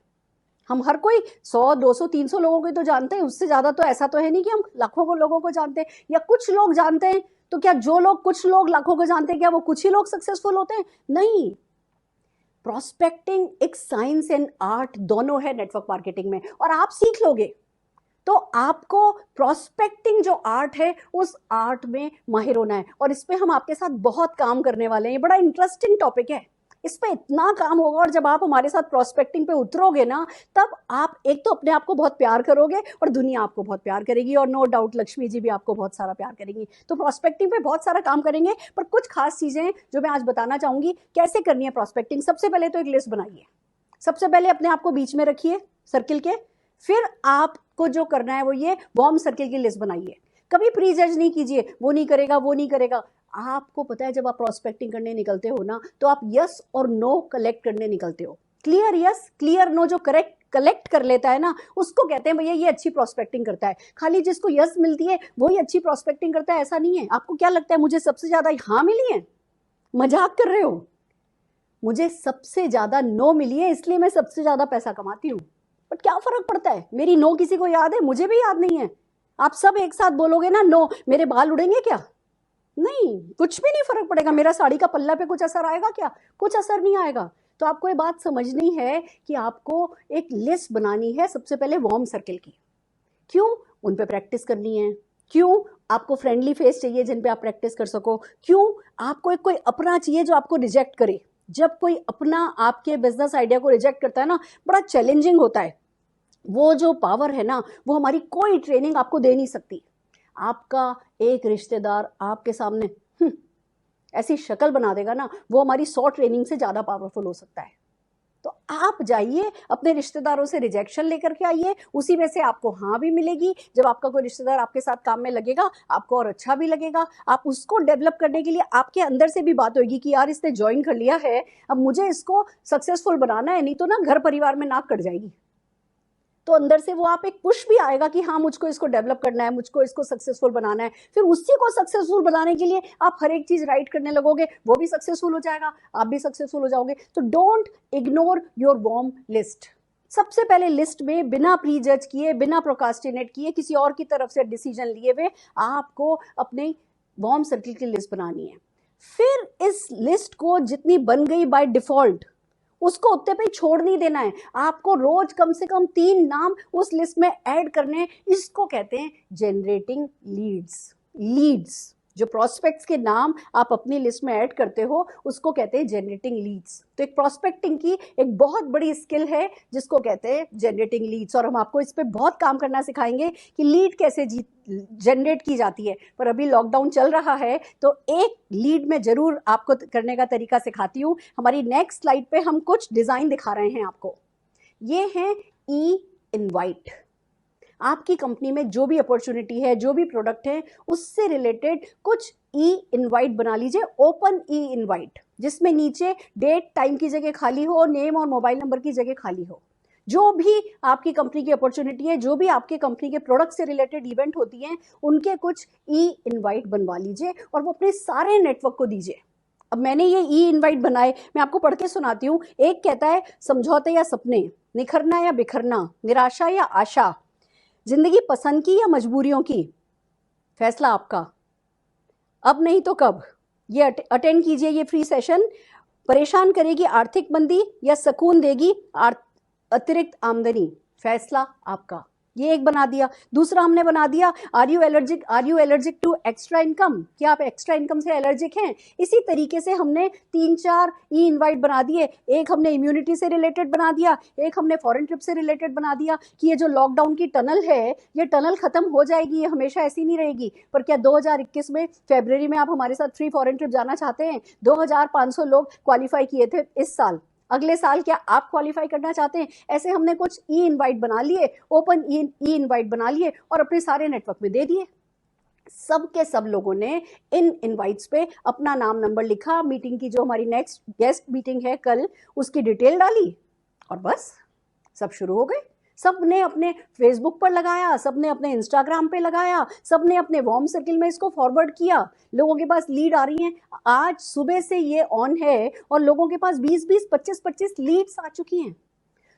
हम हर कोई 100, 200, 300 लोगों को तो जानते हैं, उससे ज्यादा तो ऐसा तो है नहीं कि हम लाखों को लोगों को जानते हैं, या कुछ लोग जानते हैं। तो क्या जो लोग, कुछ लोग लाखों को जानते हैं, क्या वो कुछ ही लोग सक्सेसफुल होते हैं? नहीं। प्रोस्पेक्टिंग एक साइंस एंड आर्ट दोनों है नेटवर्क मार्केटिंग में, और आप सीख लोगे तो आपको प्रोस्पेक्टिंग जो आर्ट है, उस आर्ट में माहिर होना है। और इस पे हम आपके साथ बहुत काम करने वाले हैं। ये बड़ा इंटरेस्टिंग टॉपिक है, इस पे इतना काम होगा। और जब आप हमारे साथ प्रोस्पेक्टिंग पे उतरोगे ना, तब आप एक तो अपने आप को बहुत प्यार करोगे, और दुनिया आपको बहुत प्यार करेगी, और नो डाउट लक्ष्मी जी भी आपको बहुत सारा प्यार करेंगी। तो प्रोस्पेक्टिंग पे बहुत सारा काम करेंगे, पर कुछ खास चीजें हैं जो मैं आज बताना चाहूंगी कैसे करनी है प्रोस्पेक्टिंग। सबसे पहले तो एक लिस्ट बनाइए, सबसे पहले अपने आप को बीच में रखिए सर्किल के। फिर आपको जो करना है वो ये वार्म सर्किल की लिस्ट बनाइए। कभी प्री जज नहीं कीजिए, वो नहीं करेगा, वो नहीं करेगा। आपको पता है जब आप प्रोस्पेक्टिंग करने निकलते हो ना, तो आप यस और नो कलेक्ट करने निकलते हो। क्लियर यस, क्लियर नो जो करेक्ट कलेक्ट कर लेता है ना, उसको कहते हैं भैया ये अच्छी प्रोस्पेक्टिंग करता है। खाली जिसको यस मिलती है वही अच्छी प्रोस्पेक्टिंग करता है, ऐसा नहीं है। आपको क्या लगता है मुझे सबसे ज्यादा हाँ मिली है? मजाक कर रहे हो? मुझे सबसे ज्यादा नो मिली है, इसलिए मैं सबसे ज्यादा पैसा कमाती हूँ। बट क्या फर्क पड़ता है, मेरी नो किसी को याद है? मुझे भी याद नहीं है। आप सब एक साथ बोलोगे ना नो, मेरे बाल उड़ेंगे क्या? नहीं, कुछ भी नहीं फर्क पड़ेगा। मेरा साड़ी का पल्ला पे कुछ असर आएगा क्या? कुछ असर नहीं आएगा। तो आपको ये बात समझनी है कि आपको एक लिस्ट बनानी है सबसे पहले वार्म सर्किल की। क्यों? उन पे प्रैक्टिस करनी है। क्यों? आपको फ्रेंडली फेस चाहिए जिन पे आप प्रैक्टिस कर सको। क्यों? आपको एक कोई अपना चाहिए जो आपको रिजेक्ट करे। जब कोई अपना आपके बिजनेस आइडिया को रिजेक्ट करता है ना, बड़ा चैलेंजिंग होता है। वो जो पावर है ना, वो हमारी कोई ट्रेनिंग आपको दे नहीं सकती। आपका एक रिश्तेदार आपके सामने ऐसी शक्ल बना देगा ना, वो हमारी 100 ट्रेनिंग से ज्यादा पावरफुल हो सकता है। तो आप जाइए, अपने रिश्तेदारों से रिजेक्शन लेकर के आइए, उसी में से आपको हाँ भी मिलेगी। जब आपका कोई रिश्तेदार आपके साथ काम में लगेगा, आपको और अच्छा भी लगेगा। आप उसको डेवलप करने के लिए आपके अंदर से भी बात होगी कि यार इसने ज्वाइन कर लिया है, अब मुझे इसको सक्सेसफुल बनाना है, नहीं तो ना घर परिवार में नाक कट जाएगी। तो अंदर से वो आप एक पुश भी आएगा कि हाँ मुझको इसको डेवलप करना है, मुझको इसको सक्सेसफुल बनाना है। फिर उसी को सक्सेसफुल बनाने के लिए आप हर एक चीज राइट करने लगोगे, वो भी सक्सेसफुल हो जाएगा, आप भी सक्सेसफुल हो जाओगे। तो don't ignore your warm list. सबसे पहले लिस्ट में बिना प्री जज किए, बिना प्रोकास्टिनेट किए, किसी और की तरफ से डिसीजन लिए हुए आपको अपने वार्म सर्किल की लिस्ट बनानी है। फिर इस लिस्ट को जितनी बन गई बाय डिफॉल्ट उसको उतने पे छोड़ नहीं देना है, आपको रोज कम से कम 3 नाम उस लिस्ट में ऐड करने हैं। इसको कहते हैं जनरेटिंग लीड्स। जो प्रोस्पेक्ट्स के नाम आप अपनी लिस्ट में ऐड करते हो उसको कहते हैं जनरेटिंग लीड्स। तो एक प्रोस्पेक्टिंग की एक बहुत बड़ी स्किल है जिसको कहते हैं जनरेटिंग लीड्स, और हम आपको इस पे बहुत काम करना सिखाएंगे कि लीड कैसे जनरेट की जाती है। पर अभी लॉकडाउन चल रहा है तो एक लीड में जरूर आपको करने का तरीका सिखाती हूँ। हमारी नेक्स्ट स्लाइड पे हम कुछ डिजाइन दिखा रहे हैं आपको। ये है ई इनवाइट। आपकी कंपनी में जो भी अपॉर्चुनिटी है, जो भी प्रोडक्ट है, उससे रिलेटेड कुछ ई इनवाइट बना लीजिए, ओपन ई इनवाइट, जिसमें नीचे डेट टाइम की जगह खाली हो, नेम और मोबाइल नंबर की जगह खाली हो। जो भी आपकी कंपनी की अपॉर्चुनिटी है, जो भी आपके कंपनी के प्रोडक्ट से रिलेटेड इवेंट होती हैं, उनके कुछ ई इनवाइट बनवा लीजिए और वो अपने सारे नेटवर्क को दीजिए। अब मैंने ये ई इनवाइट बनाए, मैं आपको पढ़ के सुनाती हूँ। एक कहता है समझौते या सपने, निखरना या बिखरना, निराशा या आशा, जिंदगी पसंद की या मजबूरियों की, फैसला आपका, अब नहीं तो कब। ये अटेंड कीजिए ये फ्री सेशन। परेशान करेगी आर्थिक मंदी या सुकून देगी अतिरिक्त आमदनी, फैसला आपका। ये एक बना दिया। दूसरा हमने बना दिया are you allergic to extra income, क्या आप एक्स्ट्रा इनकम से एलर्जिक हैं। इसी तरीके से हमने 3-4 ई इनवाइट बना दिए। एक हमने इम्यूनिटी से रिलेटेड बना दिया, एक हमने फॉरेन ट्रिप से रिलेटेड बना दिया कि ये जो लॉकडाउन की टनल है, ये टनल खत्म हो जाएगी, ये हमेशा ऐसी नहीं रहेगी। पर क्या 2021 में फरवरी में आप हमारे साथ फ्री फॉरेन ट्रिप जाना चाहते हैं? 2500 लोग क्वालिफाई किए थे इस साल। अगले साल क्या आप क्वालिफाई करना चाहते हैं? ऐसे हमने कुछ ई इनवाइट बना लिए, ओपन ई इनवाइट बना लिए और अपने सारे नेटवर्क में दे दिए। सब के सब लोगों ने इन इनवाइट्स पे अपना नाम नंबर लिखा, मीटिंग की जो हमारी नेक्स्ट गेस्ट मीटिंग है कल, उसकी डिटेल डाली और बस सब शुरू हो गए। सब ने अपने फेसबुक पर लगाया, सब ने अपने इंस्टाग्राम पे लगाया, सब ने अपने वार्म सर्किल में इसको फॉरवर्ड किया। लोगों के पास लीड आ रही हैं। आज सुबह से ये ऑन है और लोगों के पास 20-20, 25-25 लीड्स आ चुकी हैं।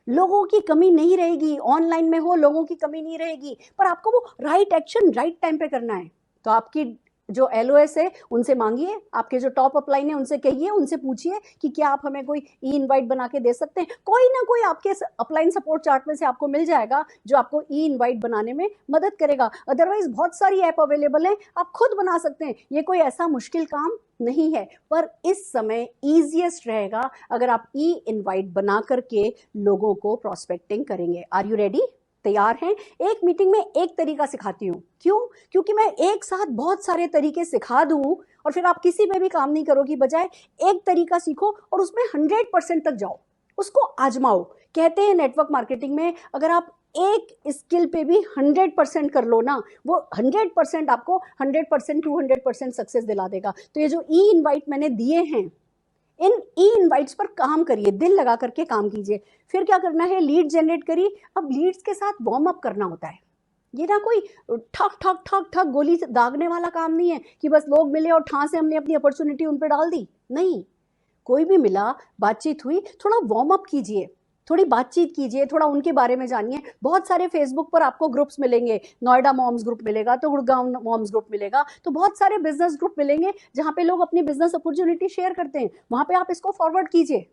लोगों की कमी नहीं रहेगी, ऑनलाइन में हो लोगों की कमी नहीं रहेगी, पर आपको वो राइट एक्शन राइट टाइम पे करना है। तो आपकी जो LOS है उनसे मांगिए, आपके जो टॉप अपलाइन है उनसे कहिए, उनसे पूछिए कि क्या आप हमें कोई ई इनवाइट बना के दे सकते हैं। कोई ना कोई आपके अपलाइन सपोर्ट चार्ट में से आपको मिल जाएगा जो आपको ई इनवाइट बनाने में मदद करेगा। अदरवाइज बहुत सारी ऐप अवेलेबल है, आप खुद बना सकते हैं। ये कोई ऐसा मुश्किल काम नहीं है, पर इस समय ईजिएस्ट रहेगा अगर आप ई इनवाइट बना करके लोगों को प्रोस्पेक्टिंग करेंगे। Are you ready? तैयार हैं? एक मीटिंग में एक तरीका सिखाती हूँ। क्यों? क्योंकि मैं एक साथ बहुत सारे तरीके सिखा दूँ और फिर आप किसी पे भी काम नहीं करोगी, बजाय एक तरीका सीखो और उसमें 100% तक जाओ, उसको आजमाओ। कहते हैं नेटवर्क मार्केटिंग में अगर आप एक स्किल पे भी 100% कर लो ना, वो 100% आपको 100% 200% सक्सेस दिला देगा। तो ये जो ई इनवाइट मैंने दिए हैं, इन ई इनवाइट्स पर काम करिए, दिल लगा करके काम कीजिए। फिर क्या करना है? लीड जनरेट करी। अब लीड्स के साथ वार्म अप करना होता है। ये ना कोई ठक ठक ठक ठक गोली से दागने वाला काम नहीं है कि बस लोग मिले और ठां से हमने अपनी अपॉर्चुनिटी उन पर डाल दी। नहीं, कोई भी मिला, बातचीत हुई, थोड़ा वार्म अप कीजिए, थोड़ी बातचीत कीजिए, थोड़ा उनके बारे में जानिए। बहुत सारे फेसबुक पर आपको ग्रुप्स मिलेंगे, नोएडा मॉम्स ग्रुप मिलेगा, तो गुड़गांव मॉम्स ग्रुप मिलेगा, तो बहुत सारे बिजनेस ग्रुप मिलेंगे जहाँ पे लोग अपनी बिजनेस अपॉर्चुनिटी शेयर करते हैं। वहाँ पे आप इसको फॉरवर्ड कीजिए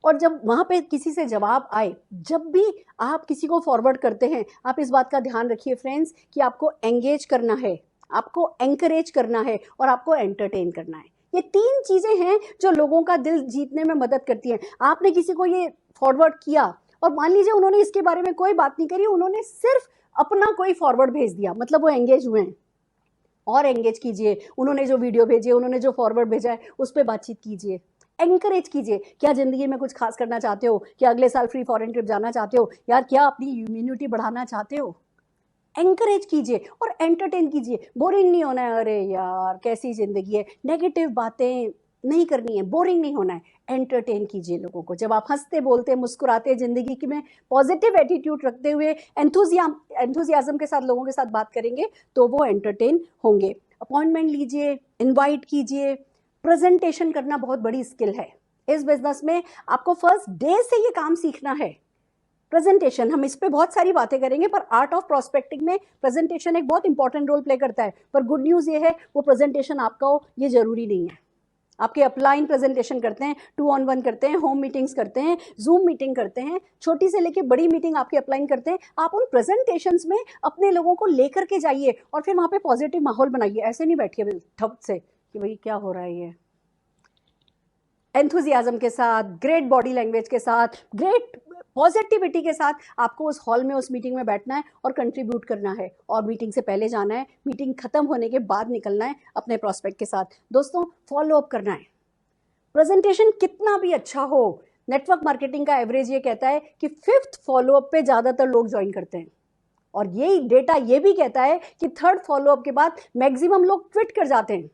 और जब वहाँ पे किसी से जवाब आए, जब भी आप किसी को फॉरवर्ड करते हैं, आप इस बात का ध्यान रखिए फ्रेंड्स कि आपको एंगेज करना है, आपको एंकरेज करना है और आपको एंटरटेन करना है। ये 3 चीजें हैं जो लोगों का दिल जीतने में मदद करती हैं। आपने किसी को ये फॉरवर्ड किया और मान लीजिए उन्होंने इसके बारे में कोई बात नहीं करी, उन्होंने सिर्फ अपना कोई फॉरवर्ड भेज दिया, मतलब वो एंगेज हुए हैं। और एंगेज कीजिए, उन्होंने जो वीडियो भेजे, उन्होंने जो फॉरवर्ड भेजा है उस पर बातचीत कीजिए, एंकरेज कीजिए। क्या जिंदगी में कुछ खास करना चाहते हो? क्या अगले साल फ्री फॉरेन ट्रिप जाना चाहते हो? यार क्या अपनी इम्यूनिटी बढ़ाना चाहते हो? एंकरेज कीजिए और एंटरटेन कीजिए। बोरिंग नहीं होना है, अरे यार कैसी जिंदगी है, नेगेटिव बातें नहीं करनी है, बोरिंग नहीं होना है, एंटरटेन कीजिए लोगों को। जब आप हंसते बोलते मुस्कुराते जिंदगी में पॉजिटिव एटीट्यूड रखते हुए एंथुजियाज्म के साथ लोगों के साथ बात करेंगे तो वो एंटरटेन होंगे। अपॉइंटमेंट लीजिए, इनवाइट कीजिए। प्रेजेंटेशन करना बहुत बड़ी स्किल है इस बिजनेस में, आपको फर्स्ट डे से ये काम सीखना है। प्रेजेंटेशन, हम इस पे बहुत सारी बातें करेंगे, पर आर्ट ऑफ प्रोस्पेक्टिंग में प्रेजेंटेशन एक बहुत इंपॉर्टेंट रोल प्ले करता है। पर गुड न्यूज़ ये है वो प्रेजेंटेशन आपका हो ये जरूरी नहीं है। आपके अपलाइन प्रेजेंटेशन करते हैं, 2-on-1 करते हैं, होम मीटिंग्स करते हैं, जूम मीटिंग करते हैं, छोटी से लेके बड़ी मीटिंग आपके अपलाइन करते हैं। आप उन प्रेजेंटेशंस में अपने लोगों को लेकर के जाइए और फिर वहाँ पे पॉजिटिव माहौल बनाइए। ऐसे नहीं बैठिए ठप से कि भाई क्या हो रहा है ये। एंथुजियाज्म के साथ, ग्रेट बॉडी लैंग्वेज के साथ, ग्रेट पॉजिटिविटी के साथ आपको उस हॉल में, उस मीटिंग में बैठना है और कंट्रीब्यूट करना है। और मीटिंग से पहले जाना है, मीटिंग खत्म होने के बाद निकलना है अपने प्रॉस्पेक्ट के साथ। दोस्तों, फॉलो अप करना है। प्रेजेंटेशन कितना भी अच्छा हो, नेटवर्क मार्केटिंग का एवरेज ये कहता है कि 5th फॉलोअप पे ज़्यादातर लोग ज्वाइन करते हैं। और यही डेटा ये भी कहता है कि 3rd फॉलोअप के बाद मैक्सिमम लोग क्विट कर जाते हैं।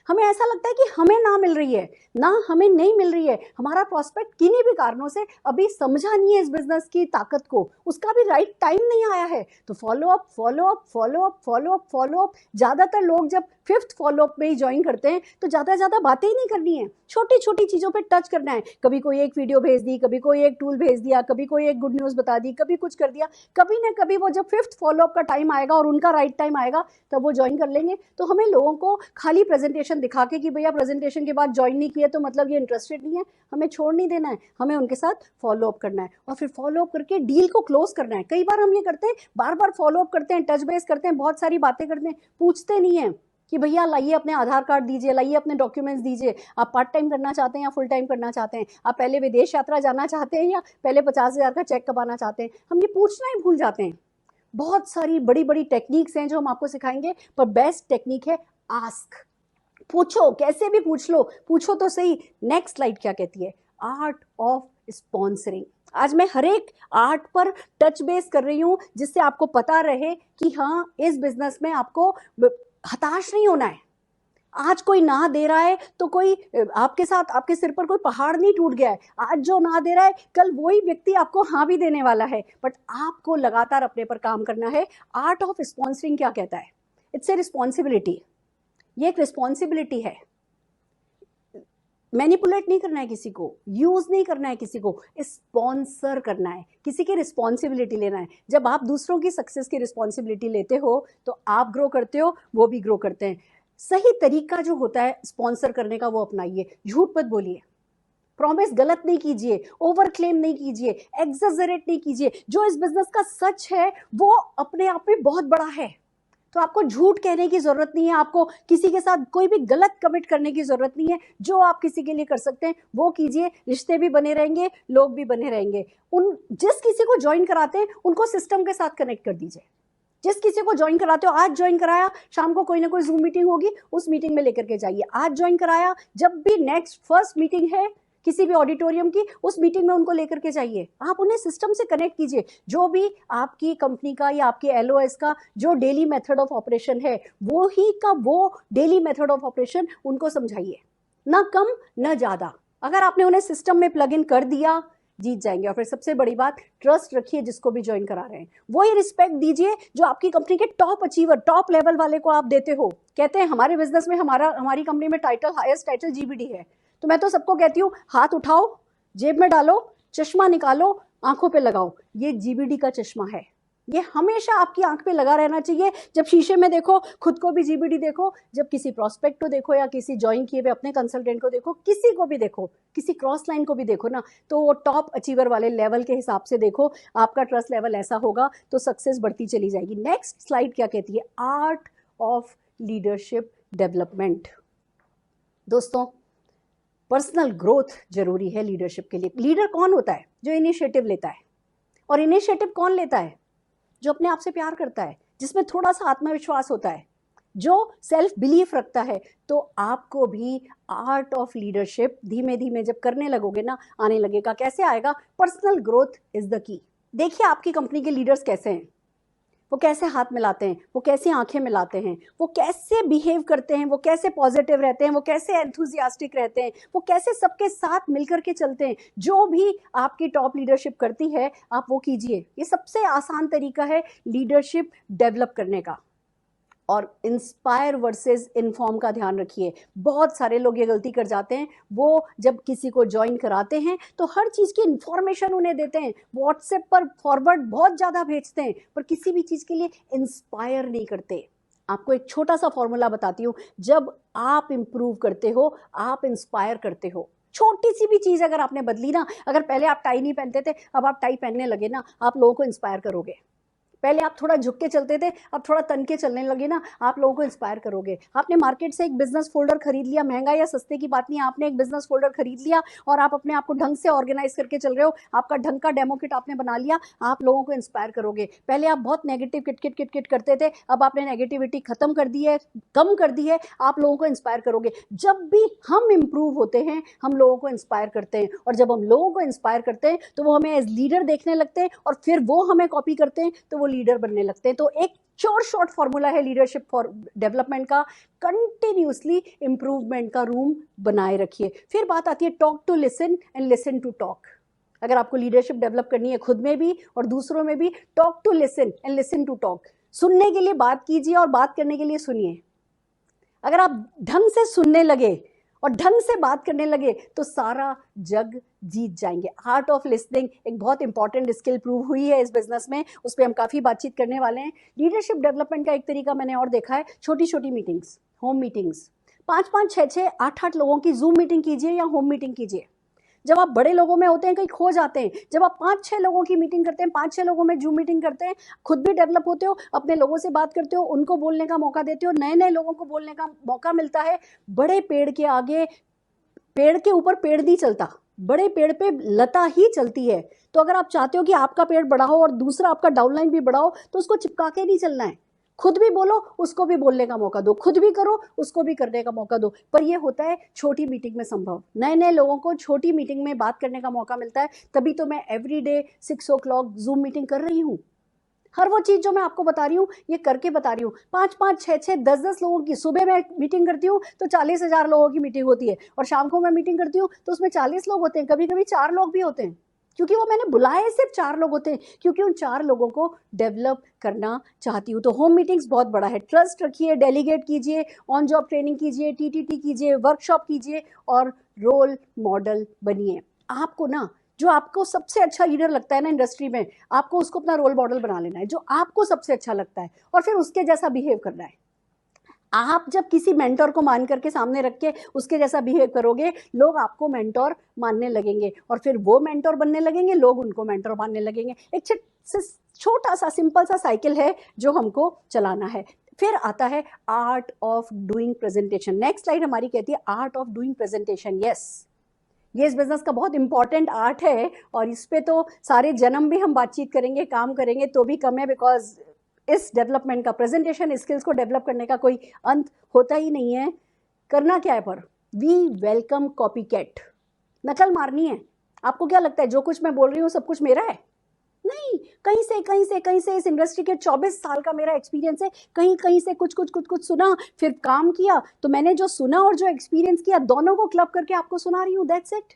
हमें ऐसा लगता है कि हमें ना मिल रही है, ना हमें नहीं मिल रही है, हमारा प्रॉस्पेक्ट किन्हीं भी कारणों से अभी समझा नहीं है इस बिजनेस की ताकत को, उसका भी राइट टाइम नहीं आया है। तो follow up, follow up, follow up, follow up, follow up. ज़्यादातर लोग जब 5th फॉलोअप में ही ज्वाइन करते हैं तो ज़्यादा बातें ही नहीं करनी है, छोटी छोटी चीज़ों पे टच करना है। कभी कोई एक वीडियो भेज दी, कभी कोई एक टूल भेज दिया, कभी कोई एक गुड न्यूज़ बता दी, कभी कुछ कर दिया। कभी ना कभी वो जब 5th फॉलोअप का टाइम आएगा और उनका राइट टाइम आएगा तब वो ज्वाइन कर लेंगे। तो हमें लोगों को खाली प्रेजेंटेशन दिखा के कि भैया प्रेजेंटेशन के बाद ज्वाइन नहीं किया तो मतलब ये इंटरेस्टेड नहीं है, हमें छोड़ नहीं देना है, हमें उनके साथ फॉलोअप करना है और फिर फॉलोअप करके डील को क्लोज करना है। कई बार हम ये करते हैं, बार बार फॉलोअप करते हैं, टच बेस करते हैं, बहुत सारी बातें करते हैं, पूछते नहीं है कि भैया लाइए अपने आधार कार्ड दीजिए, लाइए अपने डॉक्यूमेंट्स दीजिए, आप पार्ट टाइम करना चाहते हैं या फुल टाइम करना चाहते हैं, आप पहले विदेश यात्रा जाना चाहते हैं या पहले 50,000 का चेक कमाना चाहते हैं। हम ये पूछना ही भूल जाते हैं। बहुत सारी बड़ी बड़ी टेक्निक्स हैं जो हम आपको सिखाएंगे, पर बेस्ट टेक्निक है आस्क। पूछो, कैसे भी पूछ लो, पूछो तो सही। नेक्स्ट स्लाइड क्या कहती है? Art of sponsoring. आज मैं हर एक आर्ट पर टच बेस कर रही हूँ जिससे आपको पता रहे कि हाँ, इस बिजनेस में आपको हताश नहीं होना है। आज कोई ना दे रहा है तो कोई आपके साथ, आपके सिर पर कोई पहाड़ नहीं टूट गया है। आज जो ना दे रहा है कल वही व्यक्ति आपको हाँ भी देने वाला है, बट आपको लगातार अपने पर काम करना है। आर्ट ऑफ स्पॉन्सरिंग क्या कहता है? It's a responsibility. ये एक रिस्पॉन्सिबिलिटी है। मैनिपुलेट नहीं करना है किसी को, यूज नहीं करना है किसी को, स्पॉन्सर करना है, किसी की रिस्पॉन्सिबिलिटी लेना है। जब आप दूसरों की सक्सेस की रिस्पॉन्सिबिलिटी लेते हो तो आप ग्रो करते हो, वो भी ग्रो करते हैं। सही तरीका जो होता है स्पॉन्सर करने का वो अपनाइए। झूठ मत बोलिए, प्रॉमिस गलत नहीं कीजिए, ओवर क्लेम नहीं कीजिए, एग्जैजरेट नहीं कीजिए। जो इस बिजनेस का सच है वो अपने आप में बहुत बड़ा है, तो आपको झूठ कहने की जरूरत नहीं है, आपको किसी के साथ कोई भी गलत कमिट करने की जरूरत नहीं है। जो आप किसी के लिए कर सकते हैं वो कीजिए, रिश्ते भी बने रहेंगे, लोग भी बने रहेंगे। जिस किसी को ज्वाइन कराते हैं उनको सिस्टम के साथ कनेक्ट कर दीजिए। जिस किसी को ज्वाइन कराते हो, आज ज्वाइन कराया, शाम को कोई ना कोई जूम मीटिंग होगी, उस मीटिंग में लेकर के जाइए। आज ज्वाइन कराया, जब भी नेक्स्ट फर्स्ट मीटिंग है किसी भी ऑडिटोरियम की, उस मीटिंग में उनको लेकर के जाइए। आप उन्हें सिस्टम से कनेक्ट कीजिए। जो भी आपकी कंपनी का या आपके एलओएस का जो डेली मेथड ऑफ ऑपरेशन है वो ही का वो डेली मेथड ऑफ ऑपरेशन उनको समझाइए, ना कम ना ज्यादा। अगर आपने उन्हें सिस्टम में प्लग इन कर दिया, जीत जाएंगे। और फिर सबसे बड़ी बात, ट्रस्ट रखिए जिसको भी ज्वाइन करा रहे हैं, वही रिस्पेक्ट दीजिए जो आपकी कंपनी के टॉप अचीवर, टॉप लेवल वाले को आप देते हो। कहते हैं हमारे बिजनेस में, हमारी कंपनी में टाइटल, हाईएस्ट टाइटल जीबीडी है। तो मैं तो सबको कहती हूँ, हाथ उठाओ, जेब में डालो, चश्मा निकालो, आंखों पे लगाओ। ये जीबीडी का चश्मा है, ये हमेशा आपकी आंख पे लगा रहना चाहिए। जब शीशे में देखो, खुद को भी जीबीडी देखो, जब किसी प्रोस्पेक्ट को देखो या किसी ज्वाइन किए हुए अपने कंसल्टेंट को देखो, किसी को भी देखो, किसी क्रॉस लाइन को भी देखो ना, तो वो टॉप अचीवर वाले लेवल के हिसाब से देखो। आपका ट्रस्ट लेवल ऐसा होगा तो सक्सेस बढ़ती चली जाएगी। नेक्स्ट स्लाइड क्या कहती है? Art of leadership development. दोस्तों, पर्सनल ग्रोथ जरूरी है लीडरशिप के लिए। लीडर कौन होता है? जो इनिशिएटिव लेता है। और इनिशिएटिव कौन लेता है? जो अपने आप से प्यार करता है, जिसमें थोड़ा सा आत्मविश्वास होता है, जो सेल्फ बिलीफ रखता है। तो आपको भी आर्ट ऑफ लीडरशिप धीमे धीमे जब करने लगोगे ना, आने लगेगा। कैसे आएगा? Personal growth is the key. देखिए आपकी कंपनी के लीडर्स कैसे हैं। वो कैसे हाथ मिलाते हैं, वो कैसी आंखें मिलाते हैं, वो कैसे बिहेव करते हैं, वो कैसे पॉजिटिव रहते हैं, वो कैसे एंथुजियास्टिक रहते हैं, वो कैसे सबके साथ मिलकर के चलते हैं। जो भी आपकी टॉप लीडरशिप करती है आप वो कीजिए। ये सबसे आसान तरीका है लीडरशिप डेवलप करने का। और इंस्पायर वर्सेस इन्फॉर्म का ध्यान रखिए। बहुत सारे लोग ये गलती कर जाते हैं, वो जब किसी को ज्वाइन कराते हैं तो हर चीज़ की इन्फॉर्मेशन उन्हें देते हैं, व्हाट्सएप पर फॉरवर्ड बहुत ज़्यादा भेजते हैं, पर किसी भी चीज़ के लिए इंस्पायर नहीं करते। आपको एक छोटा सा फॉर्मूला बताती हूँ, जब आप इम्प्रूव करते हो आप इंस्पायर करते हो। छोटी सी भी चीज़ अगर आपने बदली ना, अगर पहले आप टाई नहीं पहनते थे अब आप टाई पहनने लगे ना, आप लोगों को इंस्पायर करोगे। पहले आप थोड़ा झुक के चलते थे, अब थोड़ा तन के चलने लगे ना, आप लोगों को इंस्पायर करोगे। आपने मार्केट से एक बिजनेस फोल्डर खरीद लिया, महंगा या सस्ते की बात नहीं, आपने एक बिजनेस फोल्डर खरीद लिया और आप अपने आप को ढंग से ऑर्गेनाइज करके चल रहे हो, आपका ढंग का डेमो किट आपने बना लिया, आप लोगों को इंस्पायर करोगे। पहले आप बहुत नेगेटिव किट करते थे, अब आपने नेगेटिविटी खत्म कर दी है, कम कर दी है, आप लोगों को इंस्पायर करोगे। जब भी हम इंप्रूव होते हैं हम लोगों को इंस्पायर करते हैं, और जब हम लोगों को इंस्पायर करते हैं तो वो हमें एज लीडर देखने लगते हैं, और फिर वो हमें कॉपी करते हैं तो वो लीडर बनने लगते हैं। तो एक शॉर्ट फॉर्मूला है लीडरशिप फॉर डेवलपमेंट का, कंटिन्यूसली इंप्रूवमेंट का रूम बनाए रखिए। फिर बात आती है talk to listen and listen to talk. अगर आपको लीडरशिप डेवलप करनी है खुद में भी और दूसरों में भी, talk to listen and listen to talk. सुनने के लिए बात कीजिए और बात करने के लिए सुनिए। अगर आप ढंग से सुनने लगे और ढंग से बात करने लगे तो सारा जग जीत जाएंगे। आर्ट ऑफ लिसनिंग एक बहुत इंपॉर्टेंट स्किल प्रूव हुई है इस बिजनेस में, उस पर हम काफ़ी बातचीत करने वाले हैं। लीडरशिप डेवलपमेंट का एक तरीका मैंने और देखा है, छोटी छोटी मीटिंग्स, होम मीटिंग्स, 5-5, 6-6, 8-8 लोगों की जूम मीटिंग कीजिए या होम मीटिंग कीजिए। जब आप बड़े लोगों में होते हैं कहीं खो जाते हैं, जब आप 5-6 लोगों की मीटिंग करते हैं, 5-6 लोगों में जूम मीटिंग करते हैं, खुद भी डेवलप होते हो, अपने लोगों से बात करते हो, उनको बोलने का मौका देते हो, नए नए लोगों को बोलने का मौका मिलता है। बड़े पेड़ के आगे, पेड़ के ऊपर पेड़ नहीं चलता, बड़े पेड़ पे लता ही चलती है। तो अगर आप चाहते हो कि आपका पेड़ बड़ा हो और दूसरा आपका डाउनलाइन भी बड़ा हो तो उसको चिपका के नहीं चलना है। खुद भी बोलो, उसको भी बोलने का मौका दो, खुद भी करो, उसको भी करने का मौका दो। पर ये होता है छोटी मीटिंग में संभव। नए नए लोगों को छोटी मीटिंग में बात करने का मौका मिलता है, तभी तो मैं एवरीडे 6 o'clock जूम मीटिंग कर रही हूँ। हर वो चीज़ जो मैं आपको बता रही हूँ ये करके बता रही हूँ। 5-5, 6-6, 10-10 लोगों की सुबह मैं मीटिंग करती हूँ तो 40,000 लोगों की मीटिंग होती है, और शाम को मैं मीटिंग करती हूँ तो उसमें 40 लोग होते हैं, कभी कभी 4 लोग भी होते हैं, क्योंकि वो मैंने बुलाए सिर्फ 4 लोग होते हैं, क्योंकि उन 4 लोगों को डेवलप करना चाहती हूँ। तो होम मीटिंग्स बहुत बड़ा है। ट्रस्ट रखिए, डेलीगेट कीजिए, ऑन जॉब ट्रेनिंग कीजिए, टीटीटी कीजिए, वर्कशॉप कीजिए, और रोल मॉडल बनिए। आपको ना जो आपको सबसे अच्छा लीडर लगता है ना इंडस्ट्री में, आपको उसको अपना रोल मॉडल बना लेना है, जो आपको सबसे अच्छा लगता है, और फिर उसके जैसा बिहेव करना है। आप जब किसी मेंटोर को मान करके सामने रख के उसके जैसा बिहेव करोगे, लोग आपको मेंटोर मानने लगेंगे, और फिर वो मेंटोर बनने लगेंगे, लोग उनको मेंटोर मानने लगेंगे। एक छोटा सा सिंपल सा साइकिल है जो हमको चलाना है। फिर आता है art of doing presentation. Next slide हमारी कहती है art of doing presentation. Yes, ये इस बिजनेस का बहुत इंपॉर्टेंट आर्ट है, और इस पे तो सारे जन्म भी हम बातचीत करेंगे, काम करेंगे तो भी कम है, बिकॉज इस डेवलपमेंट का, प्रेजेंटेशन स्किल्स को डेवलप करने का कोई अंत होता ही नहीं है। करना क्या है पर, वी वेलकम कॉपी कैट। नकल मारनी है। आपको क्या लगता है जो कुछ मैं बोल रही हूँ सब कुछ मेरा है? नहीं, कहीं से इस इंडस्ट्री के 24 साल का मेरा एक्सपीरियंस है, कहीं से कुछ सुना, फिर काम किया, तो मैंने जो सुना और जो एक्सपीरियंस किया दोनों को क्लब करके आपको सुना रही हूँ, दैट्स इट।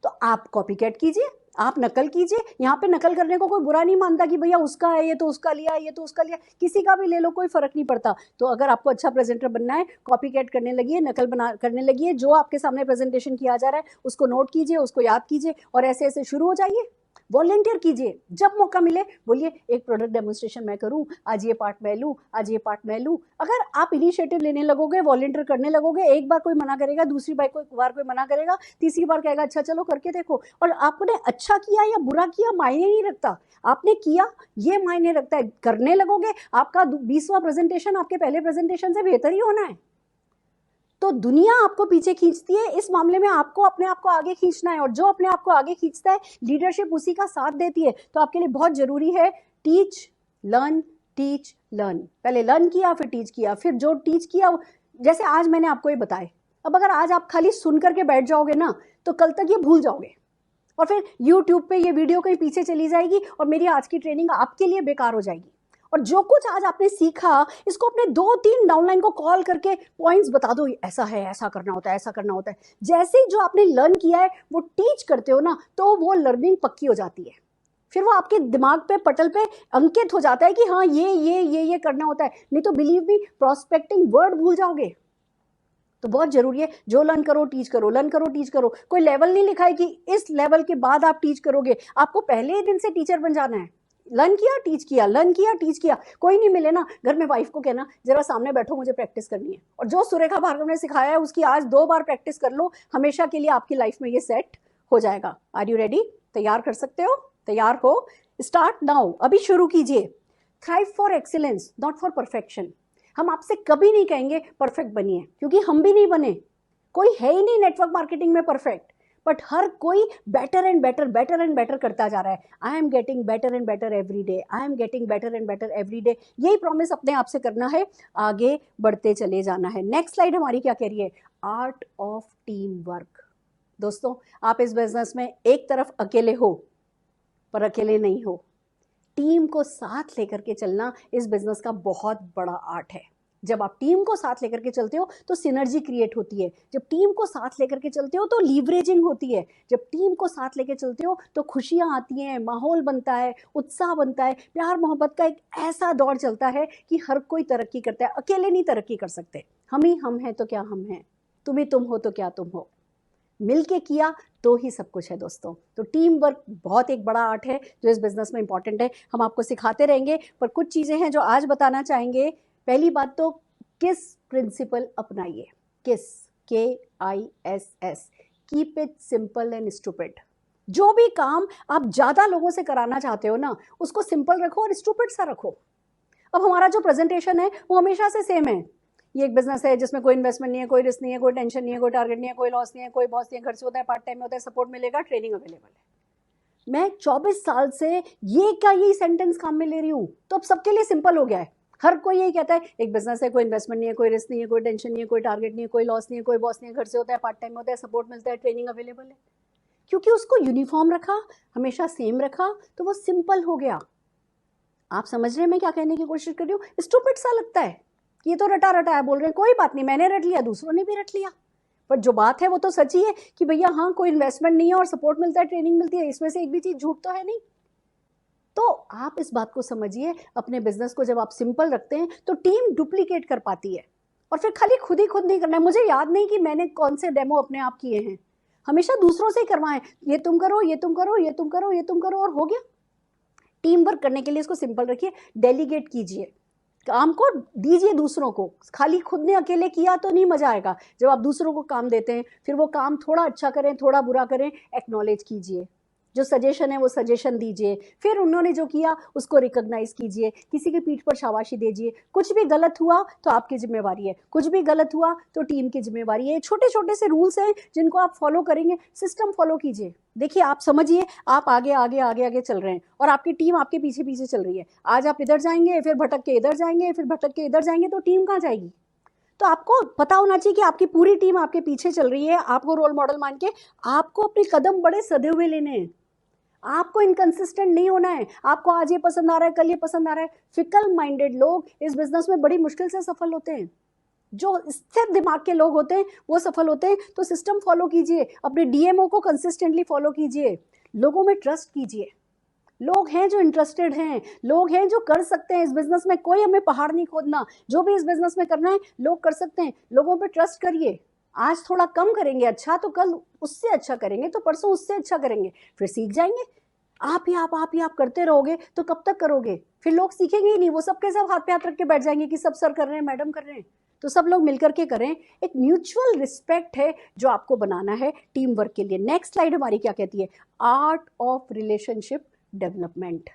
तो आप कॉपी कैट कीजिए, आप नकल कीजिए। यहाँ पे नकल करने को कोई बुरा नहीं मानता कि भैया उसका है ये तो उसका लिया, ये तो उसका लिया, किसी का भी ले लो, कोई फर्क नहीं पड़ता। तो अगर आपको अच्छा प्रेजेंटर बनना है, कॉपी कैट करने लगिए, नकल करने लगिए, जो आपके सामने प्रेजेंटेशन किया जा रहा है उसको नोट कीजिए, उसको याद कीजिए, और ऐसे ऐसे शुरू हो जाइए। वॉलेंटियर कीजिए, जब मौका मिले बोलिए एक प्रोडक्ट डेमोन्स्ट्रेशन मैं करूं, आज ये पार्ट मैं लूं, आज ये पार्ट मैं लूं। अगर आप इनिशिएटिव लेने लगोगे, वॉलेंटियर करने लगोगे, एक बार कोई मना करेगा, दूसरी बार कोई मना करेगा, तीसरी बार कहेगा अच्छा चलो करके देखो। और आपने अच्छा किया या बुरा किया मायने नहीं रखता, आपने किया ये मायने रखता है। करने लगोगे, आपका 20वां प्रेजेंटेशन आपके पहले प्रेजेंटेशन से बेहतर ही होना है। तो दुनिया आपको पीछे खींचती है, इस मामले में आपको अपने आप को आगे खींचना है, और जो अपने आप को आगे खींचता है लीडरशिप उसी का साथ देती है। तो आपके लिए बहुत जरूरी है टीच लर्न टीच लर्न। पहले लर्न किया, फिर टीच किया, फिर जो टीच किया, जैसे आज मैंने आपको ये बताए, अब अगर आज आप खाली सुन करके बैठ जाओगे ना तो कल तक ये भूल जाओगे, और फिर यूट्यूब पे ये वीडियो कहीं पीछे चली जाएगी और मेरी आज की ट्रेनिंग आपके लिए बेकार हो जाएगी। और जो कुछ आज आपने सीखा इसको अपने 2-3 डाउनलाइन को कॉल करके पॉइंट्स बता दो, ऐसा है, ऐसा करना होता है, ऐसा करना होता है। जैसे ही जो आपने लर्न किया है वो टीच करते हो ना, तो वो लर्निंग पक्की हो जाती है। फिर वो आपके दिमाग पे, पटल पे अंकित हो जाता है कि हाँ ये करना होता है। नहीं तो बिलीव मी, प्रोस्पेक्टिंग वर्ड भूल जाओगे। तो बहुत जरूरी है, जो लर्न करो टीच करो, लर्न करो टीच करो। कोई लेवल नहीं लिखा है कि इस लेवल के बाद आप टीच करोगे। आपको पहले ही दिन से टीचर बन जाना है। लर्न किया टीच किया, लर्न किया टीच किया। कोई नहीं मिले ना, घर में वाइफ को कहना जरा सामने बैठो, मुझे प्रैक्टिस करनी है। और जो सुरेखा भार्गव ने सिखाया है उसकी आज 2 बार प्रैक्टिस कर लो, हमेशा के लिए आपकी लाइफ में ये सेट हो जाएगा। Are you ready? तैयार कर सकते हो? तैयार हो? स्टार्ट नाउ, अभी शुरू कीजिए। Thrive for excellence, not for perfection. हम आपसे कभी नहीं कहेंगे परफेक्ट बनिए, क्योंकि हम भी नहीं बने। कोई है ही नहीं नेटवर्क मार्केटिंग में परफेक्ट, बट हर कोई बेटर एंड बेटर करता जा रहा है। I am getting better and better every day, I am getting better and better every day. यही प्रॉमिस अपने आप से करना है, आगे बढ़ते चले जाना है। नेक्स्ट स्लाइड हमारी क्या कह रही है? Art of team work. दोस्तों, आप इस बिजनेस में एक तरफ अकेले हो, पर अकेले नहीं हो। टीम को साथ लेकर के चलना इस बिजनेस का बहुत बड़ा आर्ट है। जब आप टीम को साथ लेकर के चलते हो तो सिनर्जी क्रिएट होती है। जब टीम को साथ लेकर के चलते हो तो लीवरेजिंग होती है। जब टीम को साथ लेकर चलते हो तो खुशियां आती हैं, माहौल बनता है, उत्साह बनता है, प्यार मोहब्बत का एक ऐसा दौर चलता है कि हर कोई तरक्की करता है। अकेले नहीं तरक्की कर सकते। हम ही हम हैं तो क्या हम हैं, तुम ही तुम हो तो क्या तुम हो। मिलके किया तो ही सब कुछ है दोस्तों। तो टीम वर्क बहुत एक बड़ा आर्ट है जो इस बिजनेस में इंपॉर्टेंट है। हम आपको सिखाते रहेंगे, पर कुछ चीज़ें हैं जो आज बताना चाहेंगे। पहली बात तो किस प्रिंसिपल अपनाइए। किस, KISS, keep it simple and stupid. जो भी काम आप ज़्यादा लोगों से कराना चाहते हो ना, उसको सिंपल रखो और स्टूपिड सा रखो। अब हमारा जो प्रेजेंटेशन है वो हमेशा से सेम है। ये एक बिजनेस है जिसमें कोई इन्वेस्टमेंट नहीं है, कोई रिस्क नहीं है, कोई टेंशन नहीं है, कोई टारगेट नहीं है, कोई लॉस नहीं है, कोई बॉस नहीं है, घर से होता है, पार्ट टाइम में होता है, सपोर्ट मिलेगा, ट्रेनिंग अवेलेबल है। मैं 24 साल से यही सेंटेंस काम में ले रही हूँ, तो अब सबके लिए सिंपल हो गया है। हर कोई यही कहता है, एक बिजनेस है, कोई इन्वेस्टमेंट नहीं है, कोई रिस्क नहीं है, कोई टेंशन नहीं है, कोई टारगेट नहीं है, कोई लॉस नहीं है, कोई बॉस नहीं है, घर से होता है, पार्ट टाइम में होता है, सपोर्ट मिलता है, ट्रेनिंग अवेलेबल है। क्योंकि उसको यूनिफॉर्म रखा, हमेशा सेम रखा, तो वो सिंपल हो गया। आप समझ रहे हैं मैं क्या कहने की कोशिश कर रही हूँ? स्टूपिड सा लगता है, ये तो रटा रटा है बोल रहे हैं, कोई बात नहीं, मैंने रट लिया, दूसरों ने भी रट लिया, पर जो बात है वो तो सच ही है कि भैया हाँ, कोई इन्वेस्टमेंट नहीं है और सपोर्ट मिलता है, ट्रेनिंग मिलती है, इसमें से एक भी चीज झूठ तो है नहीं। तो आप इस बात को समझिए, अपने बिजनेस को जब आप सिंपल रखते हैं तो टीम डुप्लीकेट कर पाती है। और फिर खाली खुद नहीं करना है। मुझे याद नहीं कि मैंने कौन से डेमो अपने आप किए हैं, हमेशा दूसरों से ही करवाएं, ये तुम करो, ये तुम करो, ये तुम करो, ये तुम करो, और हो गया। टीम वर्क करने के लिए इसको सिंपल रखिए, डेलीगेट कीजिए, काम को दीजिए दूसरों को। खाली खुद ने अकेले किया तो नहीं मजा आएगा। जब आप दूसरों को काम देते हैं, फिर वो काम थोड़ा अच्छा करें, थोड़ा बुरा करें, एक्नॉलेज कीजिए। जो सजेशन है वो सजेशन दीजिए, फिर उन्होंने जो किया उसको रिकॉग्नाइज कीजिए, किसी की पीठ पर शाबाशी दीजिए। कुछ भी गलत हुआ तो आपकी जिम्मेवारी है, कुछ भी गलत हुआ तो टीम की जिम्मेवारी है। छोटे छोटे से रूल्स हैं जिनको आप फॉलो करेंगे, सिस्टम फॉलो कीजिए। देखिए, आप समझिए, आप आगे आगे आगे आगे चल रहे हैं और आपकी टीम आपके पीछे पीछे चल रही है। आज आप इधर जाएंगे, फिर भटक के इधर जाएंगे, फिर भटक के इधर जाएंगे, तो टीम कहाँ जाएगी? तो आपको पता होना चाहिए कि आपकी पूरी टीम आपके पीछे चल रही है। आपको रोल मॉडल मान के आपको अपने कदम बड़े सधे हुए लेने हैं। आपको इनकंसिस्टेंट नहीं होना है। आपको आज ये पसंद आ रहा है, कल ये पसंद आ रहा है। फिकल माइंडेड लोग इस बिजनेस में बड़ी मुश्किल से सफल होते हैं। जो स्थिर दिमाग के लोग होते हैं वो सफल होते हैं। तो सिस्टम फॉलो कीजिए, अपने DMO को कंसिस्टेंटली फॉलो कीजिए, लोगों में ट्रस्ट कीजिए। लोग हैं जो इंटरेस्टेड हैं, लोग हैं जो कर सकते हैं इस बिजनेस में। कोई हमें पहाड़ नहीं खोदना, जो भी इस बिजनेस में करना है लोग कर सकते हैं। लोगों पे ट्रस्ट करिए। आज थोड़ा कम करेंगे अच्छा, तो कल उससे अच्छा करेंगे, तो परसों उससे अच्छा करेंगे, फिर सीख जाएंगे। आप ही आप करते रहोगे तो कब तक करोगे? फिर लोग सीखेंगे ही नहीं, वो सबके सब हाथ पे हाथ रख के बैठ जाएंगे कि सब सर कर रहे हैं, मैडम कर रहे हैं। तो सब लोग मिलकर के करें। एक म्यूचुअल रिस्पेक्ट है जो आपको बनाना है टीम वर्क के लिए। नेक्स्ट स्लाइड हमारी क्या कहती है? Art of relationship development.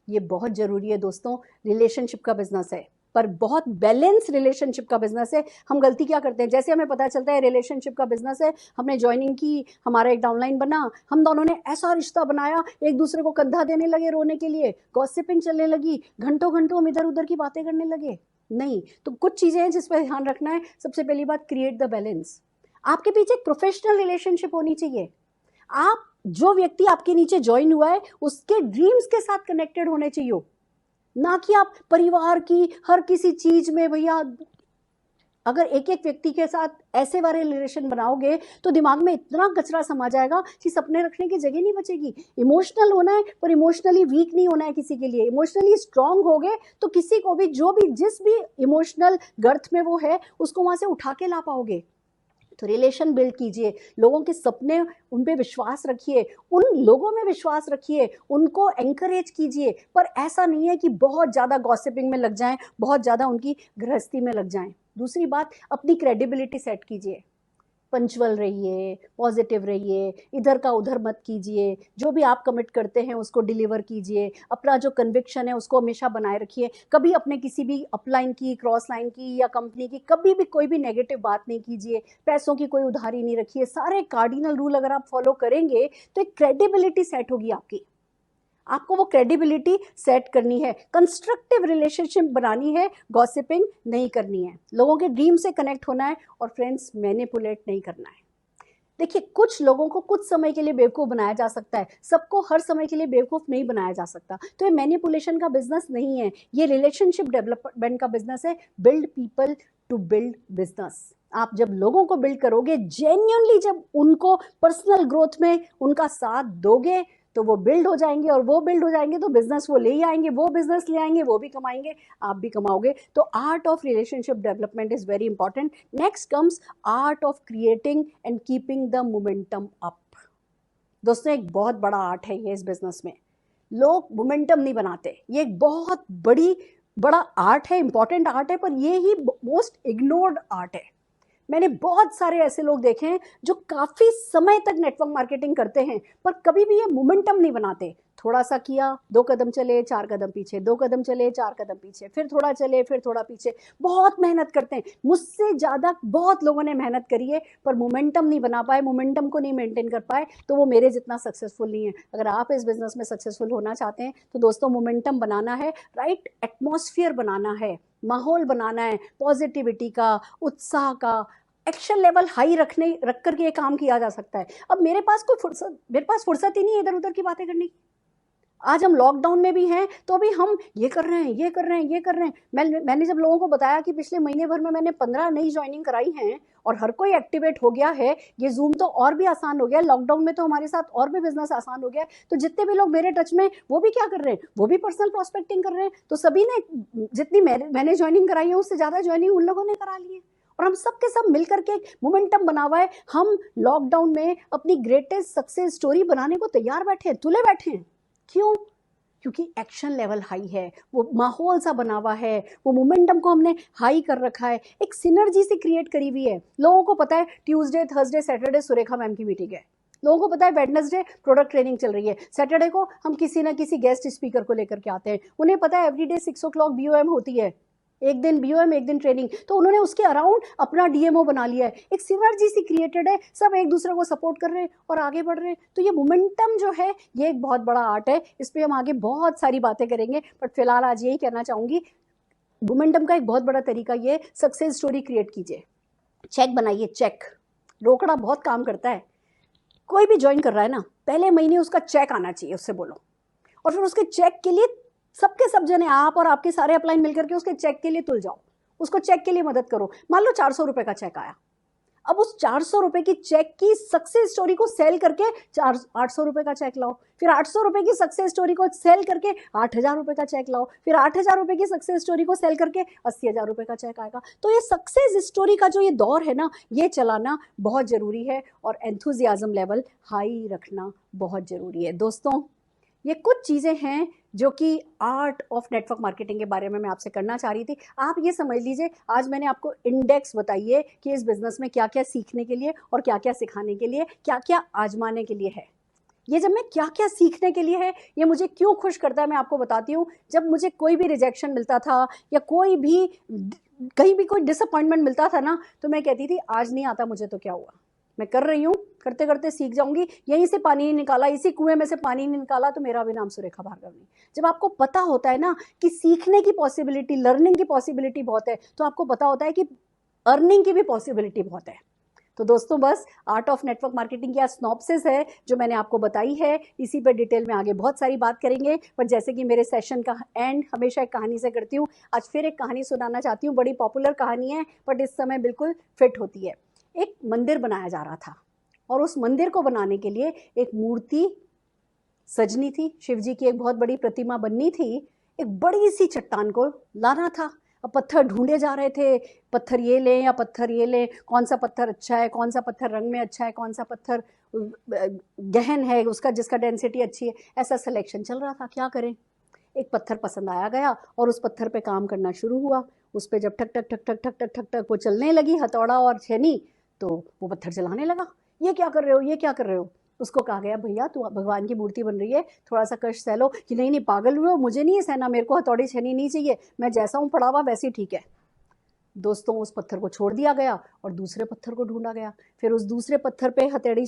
ये बहुत जरूरी है दोस्तों। रिलेशनशिप का बिजनेस है, पर बहुत बैलेंस रिलेशनशिप का बिजनेस है। हम गलती क्या करते हैं, जैसे हमें पता चलता है रिलेशनशिप का बिजनेस है, हमने ज्वाइनिंग की, हमारा एक डाउनलाइन बना, हम दोनों ने ऐसा रिश्ता बनाया, एक दूसरे को कंधा देने लगे रोने के लिए, गॉसिपिंग चलने लगी, घंटों घंटों हम इधर उधर की बातें करने लगे। नहीं, तो कुछ चीजें हैं जिस पर ध्यान रखना है। सबसे पहली बात, क्रिएट द बैलेंस। आपके पीछे एक प्रोफेशनल रिलेशनशिप होनी चाहिए। आप जो व्यक्ति आपके नीचे ज्वाइन हुआ है उसके ड्रीम्स के साथ कनेक्टेड होने चाहिए। ना कि आप परिवार की हर किसी चीज में भैया। अगर एक एक व्यक्ति के साथ ऐसे वाले रिलेशन बनाओगे तो दिमाग में इतना कचरा समा जाएगा कि सपने रखने की जगह नहीं बचेगी। इमोशनल होना है पर इमोशनली वीक नहीं होना है किसी के लिए। इमोशनली स्ट्रांग हो गए तो किसी को भी, जो भी जिस भी इमोशनल गर्थ में वो है, उसको वहां से उठा के ला पाओगे। तो रिलेशन बिल्ड कीजिए, लोगों के सपने, उन पे विश्वास रखिए, उन लोगों में विश्वास रखिए, उनको एंकरेज कीजिए। पर ऐसा नहीं है कि बहुत ज़्यादा गॉसिपिंग में लग जाएं, बहुत ज़्यादा उनकी गृहस्थी में लग जाएं। दूसरी बात, अपनी क्रेडिबिलिटी सेट कीजिए, पंचुअल रहिए, पॉजिटिव रहिए, इधर का उधर मत कीजिए, जो भी आप कमिट करते हैं उसको डिलीवर कीजिए, अपना जो कन्विक्शन है उसको हमेशा बनाए रखिए। कभी अपने किसी भी अपलाइन की, क्रॉस लाइन की या कंपनी की कभी भी कोई भी नेगेटिव बात नहीं कीजिए। पैसों की कोई उधारी नहीं रखिए। सारे कार्डिनल रूल अगर आप फॉलो करेंगे तो एक क्रेडिबिलिटी सेट होगी आपकी। आपको वो क्रेडिबिलिटी सेट करनी है, कंस्ट्रक्टिव रिलेशनशिप बनानी है, गॉसिपिंग नहीं करनी है, लोगों के ड्रीम से कनेक्ट होना है और फ्रेंड्स मैनिपुलेट नहीं करना है। देखिए, कुछ लोगों को कुछ समय के लिए बेवकूफ़ बनाया जा सकता है, सबको हर समय के लिए बेवकूफ़ नहीं बनाया जा सकता। तो ये मैनिपुलेशन का बिजनेस नहीं है, ये रिलेशनशिप डेवलपमेंट का बिजनेस है। Build people to build business. आप जब लोगों को बिल्ड करोगे, जेन्युइनली जब उनको पर्सनल ग्रोथ में उनका साथ दोगे, तो वो बिल्ड हो जाएंगे, और वो बिल्ड हो जाएंगे तो बिजनेस वो ले ही आएंगे, वो बिजनेस ले आएंगे, वो भी कमाएंगे, आप भी कमाओगे। तो art of relationship development is very important. Next comes art of creating and keeping the momentum up. दोस्तों, एक बहुत बड़ा आर्ट है ये इस बिजनेस में। लोग मोमेंटम नहीं बनाते, ये एक बहुत बड़ा आर्ट है, इंपॉर्टेंट आर्ट है, पर ये ही मोस्ट इग्नोर्ड आर्ट है। मैंने बहुत सारे ऐसे लोग देखे हैं जो काफी समय तक नेटवर्क मार्केटिंग करते हैं पर कभी भी ये मोमेंटम नहीं बनाते। थोड़ा सा किया, 2 कदम चले, 4 कदम पीछे, 2 कदम चले, 4 कदम पीछे, फिर थोड़ा चले, फिर थोड़ा पीछे। बहुत मेहनत करते हैं, मुझसे ज्यादा बहुत लोगों ने मेहनत करी है पर मोमेंटम नहीं बना पाए, मोमेंटम को नहीं मेंटेन कर पाए, तो वो मेरे जितना सक्सेसफुल नहीं है। अगर आप इस बिजनेस में सक्सेसफुल होना चाहते हैं तो दोस्तों, मोमेंटम बनाना है, राइट एटमॉस्फेयर बनाना है, माहौल बनाना है, पॉजिटिविटी का, उत्साह का, एक्शन लेवल हाई रख करके ये काम किया जा सकता है। अब मेरे पास फुर्सत ही नहीं है इधर उधर की बातें करने की। आज हम लॉकडाउन में भी हैं तो भी हम ये कर रहे हैं, ये कर रहे हैं, ये कर रहे हैं। मैंने जब लोगों को बताया कि पिछले महीने भर में मैंने 15 नई ज्वाइनिंग कराई हैं और हर कोई एक्टिवेट हो गया है, ये जूम तो और भी आसान हो गया, लॉकडाउन में तो हमारे साथ और भी बिजनेस आसान हो गया, तो जितने भी लोग मेरे टच में वो भी क्या कर रहे हैं, वो भी पर्सनल प्रोस्पेक्टिंग कर रहे हैं। तो सभी ने, जितनी मैंने ज्वाइनिंग कराई है उससे ज्यादा ज्वाइनिंग उन लोगों ने करा ली है, और हम सब के सब मिलकर के मोमेंटम बना हुआ है। हम लॉकडाउन में अपनी ग्रेटेस्ट सक्सेस स्टोरी बनाने को तैयार बैठे हैं, तुले बैठे हैं। क्यों? क्योंकि एक्शन लेवल हाई है, वो माहौल सा बना हुआ है, वो मोमेंटम को हमने हाई कर रखा है, एक सिनर्जी से क्रिएट करी हुई है। लोगों को पता है Tuesday, Thursday, Saturday Surekha ma'am की मीटिंग है, लोगों को पता है वेडनेसडे प्रोडक्ट ट्रेनिंग चल रही है, सैटरडे को हम किसी ना किसी गेस्ट स्पीकर को लेकर के आते हैं, उन्हें पता है एवरीडे 6 o'clock BOM होती है, एक दिन BOM एक दिन ट्रेनिंग, तो उन्होंने उसके अराउंड अपना DMO बना लिया है। एक सिनर्जी सी क्रिएटेड है, सब एक दूसरे को सपोर्ट कर रहे हैं और आगे बढ़ रहे हैं। तो ये मोमेंटम जो है ये एक बहुत बड़ा आर्ट है, इस पर हम आगे बहुत सारी बातें करेंगे, बट फिलहाल आज यही कहना चाहूंगी, मोमेंटम का एक बहुत बड़ा तरीका ये, सक्सेस स्टोरी क्रिएट कीजिए, चेक बनाइए, चेक। रोकड़ा बहुत काम करता है। कोई भी ज्वाइन कर रहा है ना, पहले महीने उसका चेक आना चाहिए, उससे बोलो, और फिर उसके चेक के लिए सबके सब जने, आप और आपके सारे अपलाइन मिलकर के उसके चेक के लिए तुल जाओ, उसको चेक के लिए मदद करो। मान लो 400 रुपए का चेक आया, अब उस 400 रुपए की चेक की सक्सेस स्टोरी को सेल करके 800 रुपए का चेक लाओ, फिर 800 रुपए की सक्सेस स्टोरी को सेल करके 8000 रुपए का चेक लाओ, फिर 8000 रुपए की सक्सेस स्टोरी को सेल करके 80,000 रुपए का चेक आएगा। तो ये सक्सेस स्टोरी का जो ये दौर है ना, ये चलाना बहुत जरूरी है, और एंथुजियाज्म लेवल हाई रखना बहुत जरूरी है। दोस्तों, ये कुछ चीज़ें हैं जो कि आर्ट ऑफ नेटवर्क मार्केटिंग के बारे में मैं आपसे करना चाह रही थी। आप ये समझ लीजिए, आज मैंने आपको इंडेक्स बताइए कि इस बिजनेस में क्या क्या सीखने के लिए और क्या क्या सिखाने के लिए, क्या क्या आजमाने के लिए है। ये जब मैं क्या क्या सीखने के लिए है, ये मुझे क्यों खुश करता है, मैं आपको बताती हूँ। जब मुझे कोई भी रिजेक्शन मिलता था या कोई भी कहीं भी कोई डिसअपॉइंटमेंट मिलता था ना, तो मैं कहती थी आज नहीं आता मुझे तो क्या हुआ, मैं कर रही हूँ, करते करते सीख जाऊंगी। यहीं से पानी नहीं निकाला, इसी कुएं में से पानी नहीं निकाला, तो मेरा भी नाम सुरेखा भार्गव नहीं। जब आपको पता होता है ना कि सीखने की पॉसिबिलिटी, लर्निंग की पॉसिबिलिटी बहुत है, तो आपको पता होता है कि अर्निंग की भी पॉसिबिलिटी बहुत है। तो दोस्तों बस आर्ट ऑफ नेटवर्क मार्केटिंग की स्नॉप्सिस है जो मैंने आपको बताई है, इसी पर डिटेल में आगे बहुत सारी बात करेंगे। पर जैसे कि मेरे सेशन का एंड हमेशा एक कहानी से करती हूँ, आज फिर एक कहानी सुनाना चाहती हूँ। बड़ी पॉपुलर कहानी है बट इस समय बिल्कुल फिट होती है। एक मंदिर बनाया जा रहा था और उस मंदिर को बनाने के लिए एक मूर्ति सजनी थी, शिव जी की एक बहुत बड़ी प्रतिमा बननी थी। एक बड़ी सी चट्टान को लाना था। अब पत्थर ढूंढे जा रहे थे, पत्थर ये लें या पत्थर ये लें, कौन सा पत्थर अच्छा है, कौन सा पत्थर रंग में अच्छा है, कौन सा पत्थर गहन है, उसका जिसका डेंसिटी अच्छी है, ऐसा सिलेक्शन चल रहा था। क्या करें? एक पत्थर पसंद आया गया और उस पत्थर पे काम करना शुरू हुआ। उस पे जब ठक ठक ठक ठक ठक ठक ठक ठक वो चलने लगी हथौड़ा और छेनी, तो वो पत्थर चलाने लगा। ये क्या कर रहे हो, ये क्या कर रहे हो? उसको कहा गया, भैया तू भगवान की मूर्ति बन रही है, थोड़ा सा कष्ट सह लो। कि नहीं नहीं, पागल हुए हो, मुझे नहीं सहना, मेरे को हथौड़ी छेनी नहीं चाहिए, मैं जैसा हूँ पड़ा हुआ वैसे ही ठीक है। दोस्तों उस पत्थर को छोड़ दिया गया और दूसरे पत्थर को ढूंढा गया। फिर उस दूसरे पत्थर पे हथौड़ी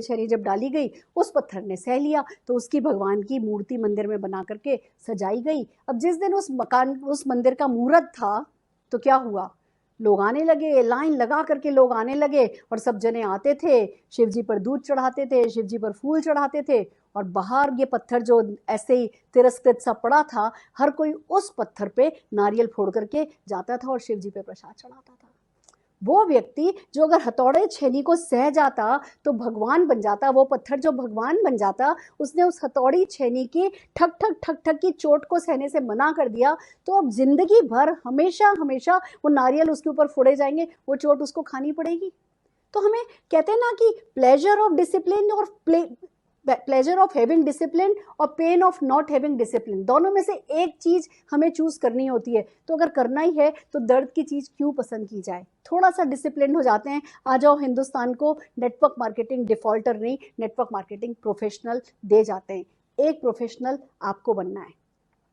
छेनी जब डाली गई, उस पत्थर ने सह लिया, तो उसकी भगवान की मूर्ति मंदिर में बना करके सजाई गई। अब जिस दिन उस मंदिर का मुहूर्त था, तो क्या हुआ? लोग आने लगे, लाइन लगा करके लोग आने लगे और सब जने आते थे, शिव जी पर दूध चढ़ाते थे, शिव जी पर फूल चढ़ाते थे। और बाहर ये पत्थर जो ऐसे ही तिरस्कृत सा पड़ा था, हर कोई उस पत्थर पे नारियल फोड़ करके जाता था और शिव जी पे प्रसाद चढ़ाता था। वो व्यक्ति जो अगर हथौड़े छेनी को सह जाता तो भगवान बन जाता, वो पत्थर जो भगवान बन जाता, उसने उस हथौड़ी छेनी की ठक ठक ठक ठक की चोट को सहने से मना कर दिया। तो अब जिंदगी भर हमेशा हमेशा वो नारियल उसके ऊपर फोड़े जाएंगे, वो चोट उसको खानी पड़ेगी। तो हमें कहते हैं ना कि प्लेजर ऑफ डिसिप्लिन और प्लेजर ऑफ हैविंग डिसिप्लिन और pain of not having discipline, दोनों में से एक चीज हमें चूज करनी होती है। तो अगर करना ही है तो दर्द की चीज क्यों पसंद की जाए? थोड़ा सा डिसिप्लिन हो जाते हैं। आ जाओ, हिंदुस्तान को नेटवर्क मार्केटिंग डिफॉल्टर नहीं, नेटवर्क मार्केटिंग प्रोफेशनल दे जाते हैं। एक प्रोफेशनल आपको बनना है।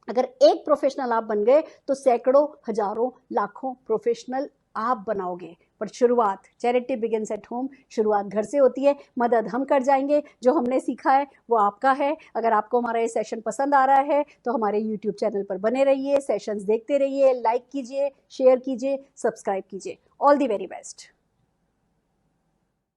अगर एक प्रोफेशनल आप बन गए तो सैकड़ों, हजारों, लाखों प्रोफेशनल आप बनाओगे। पर शुरुआत, चैरिटी बिगिंस एट होम, शुरुआत घर से होती है। मदद हम कर जाएंगे, जो हमने सीखा है वो आपका है। अगर आपको हमारा ये सेशन पसंद आ रहा है तो हमारे यूट्यूब चैनल पर बने रहिए, सेशंस देखते रहिए, लाइक कीजिए, शेयर कीजिए, सब्सक्राइब कीजिए। All the very best.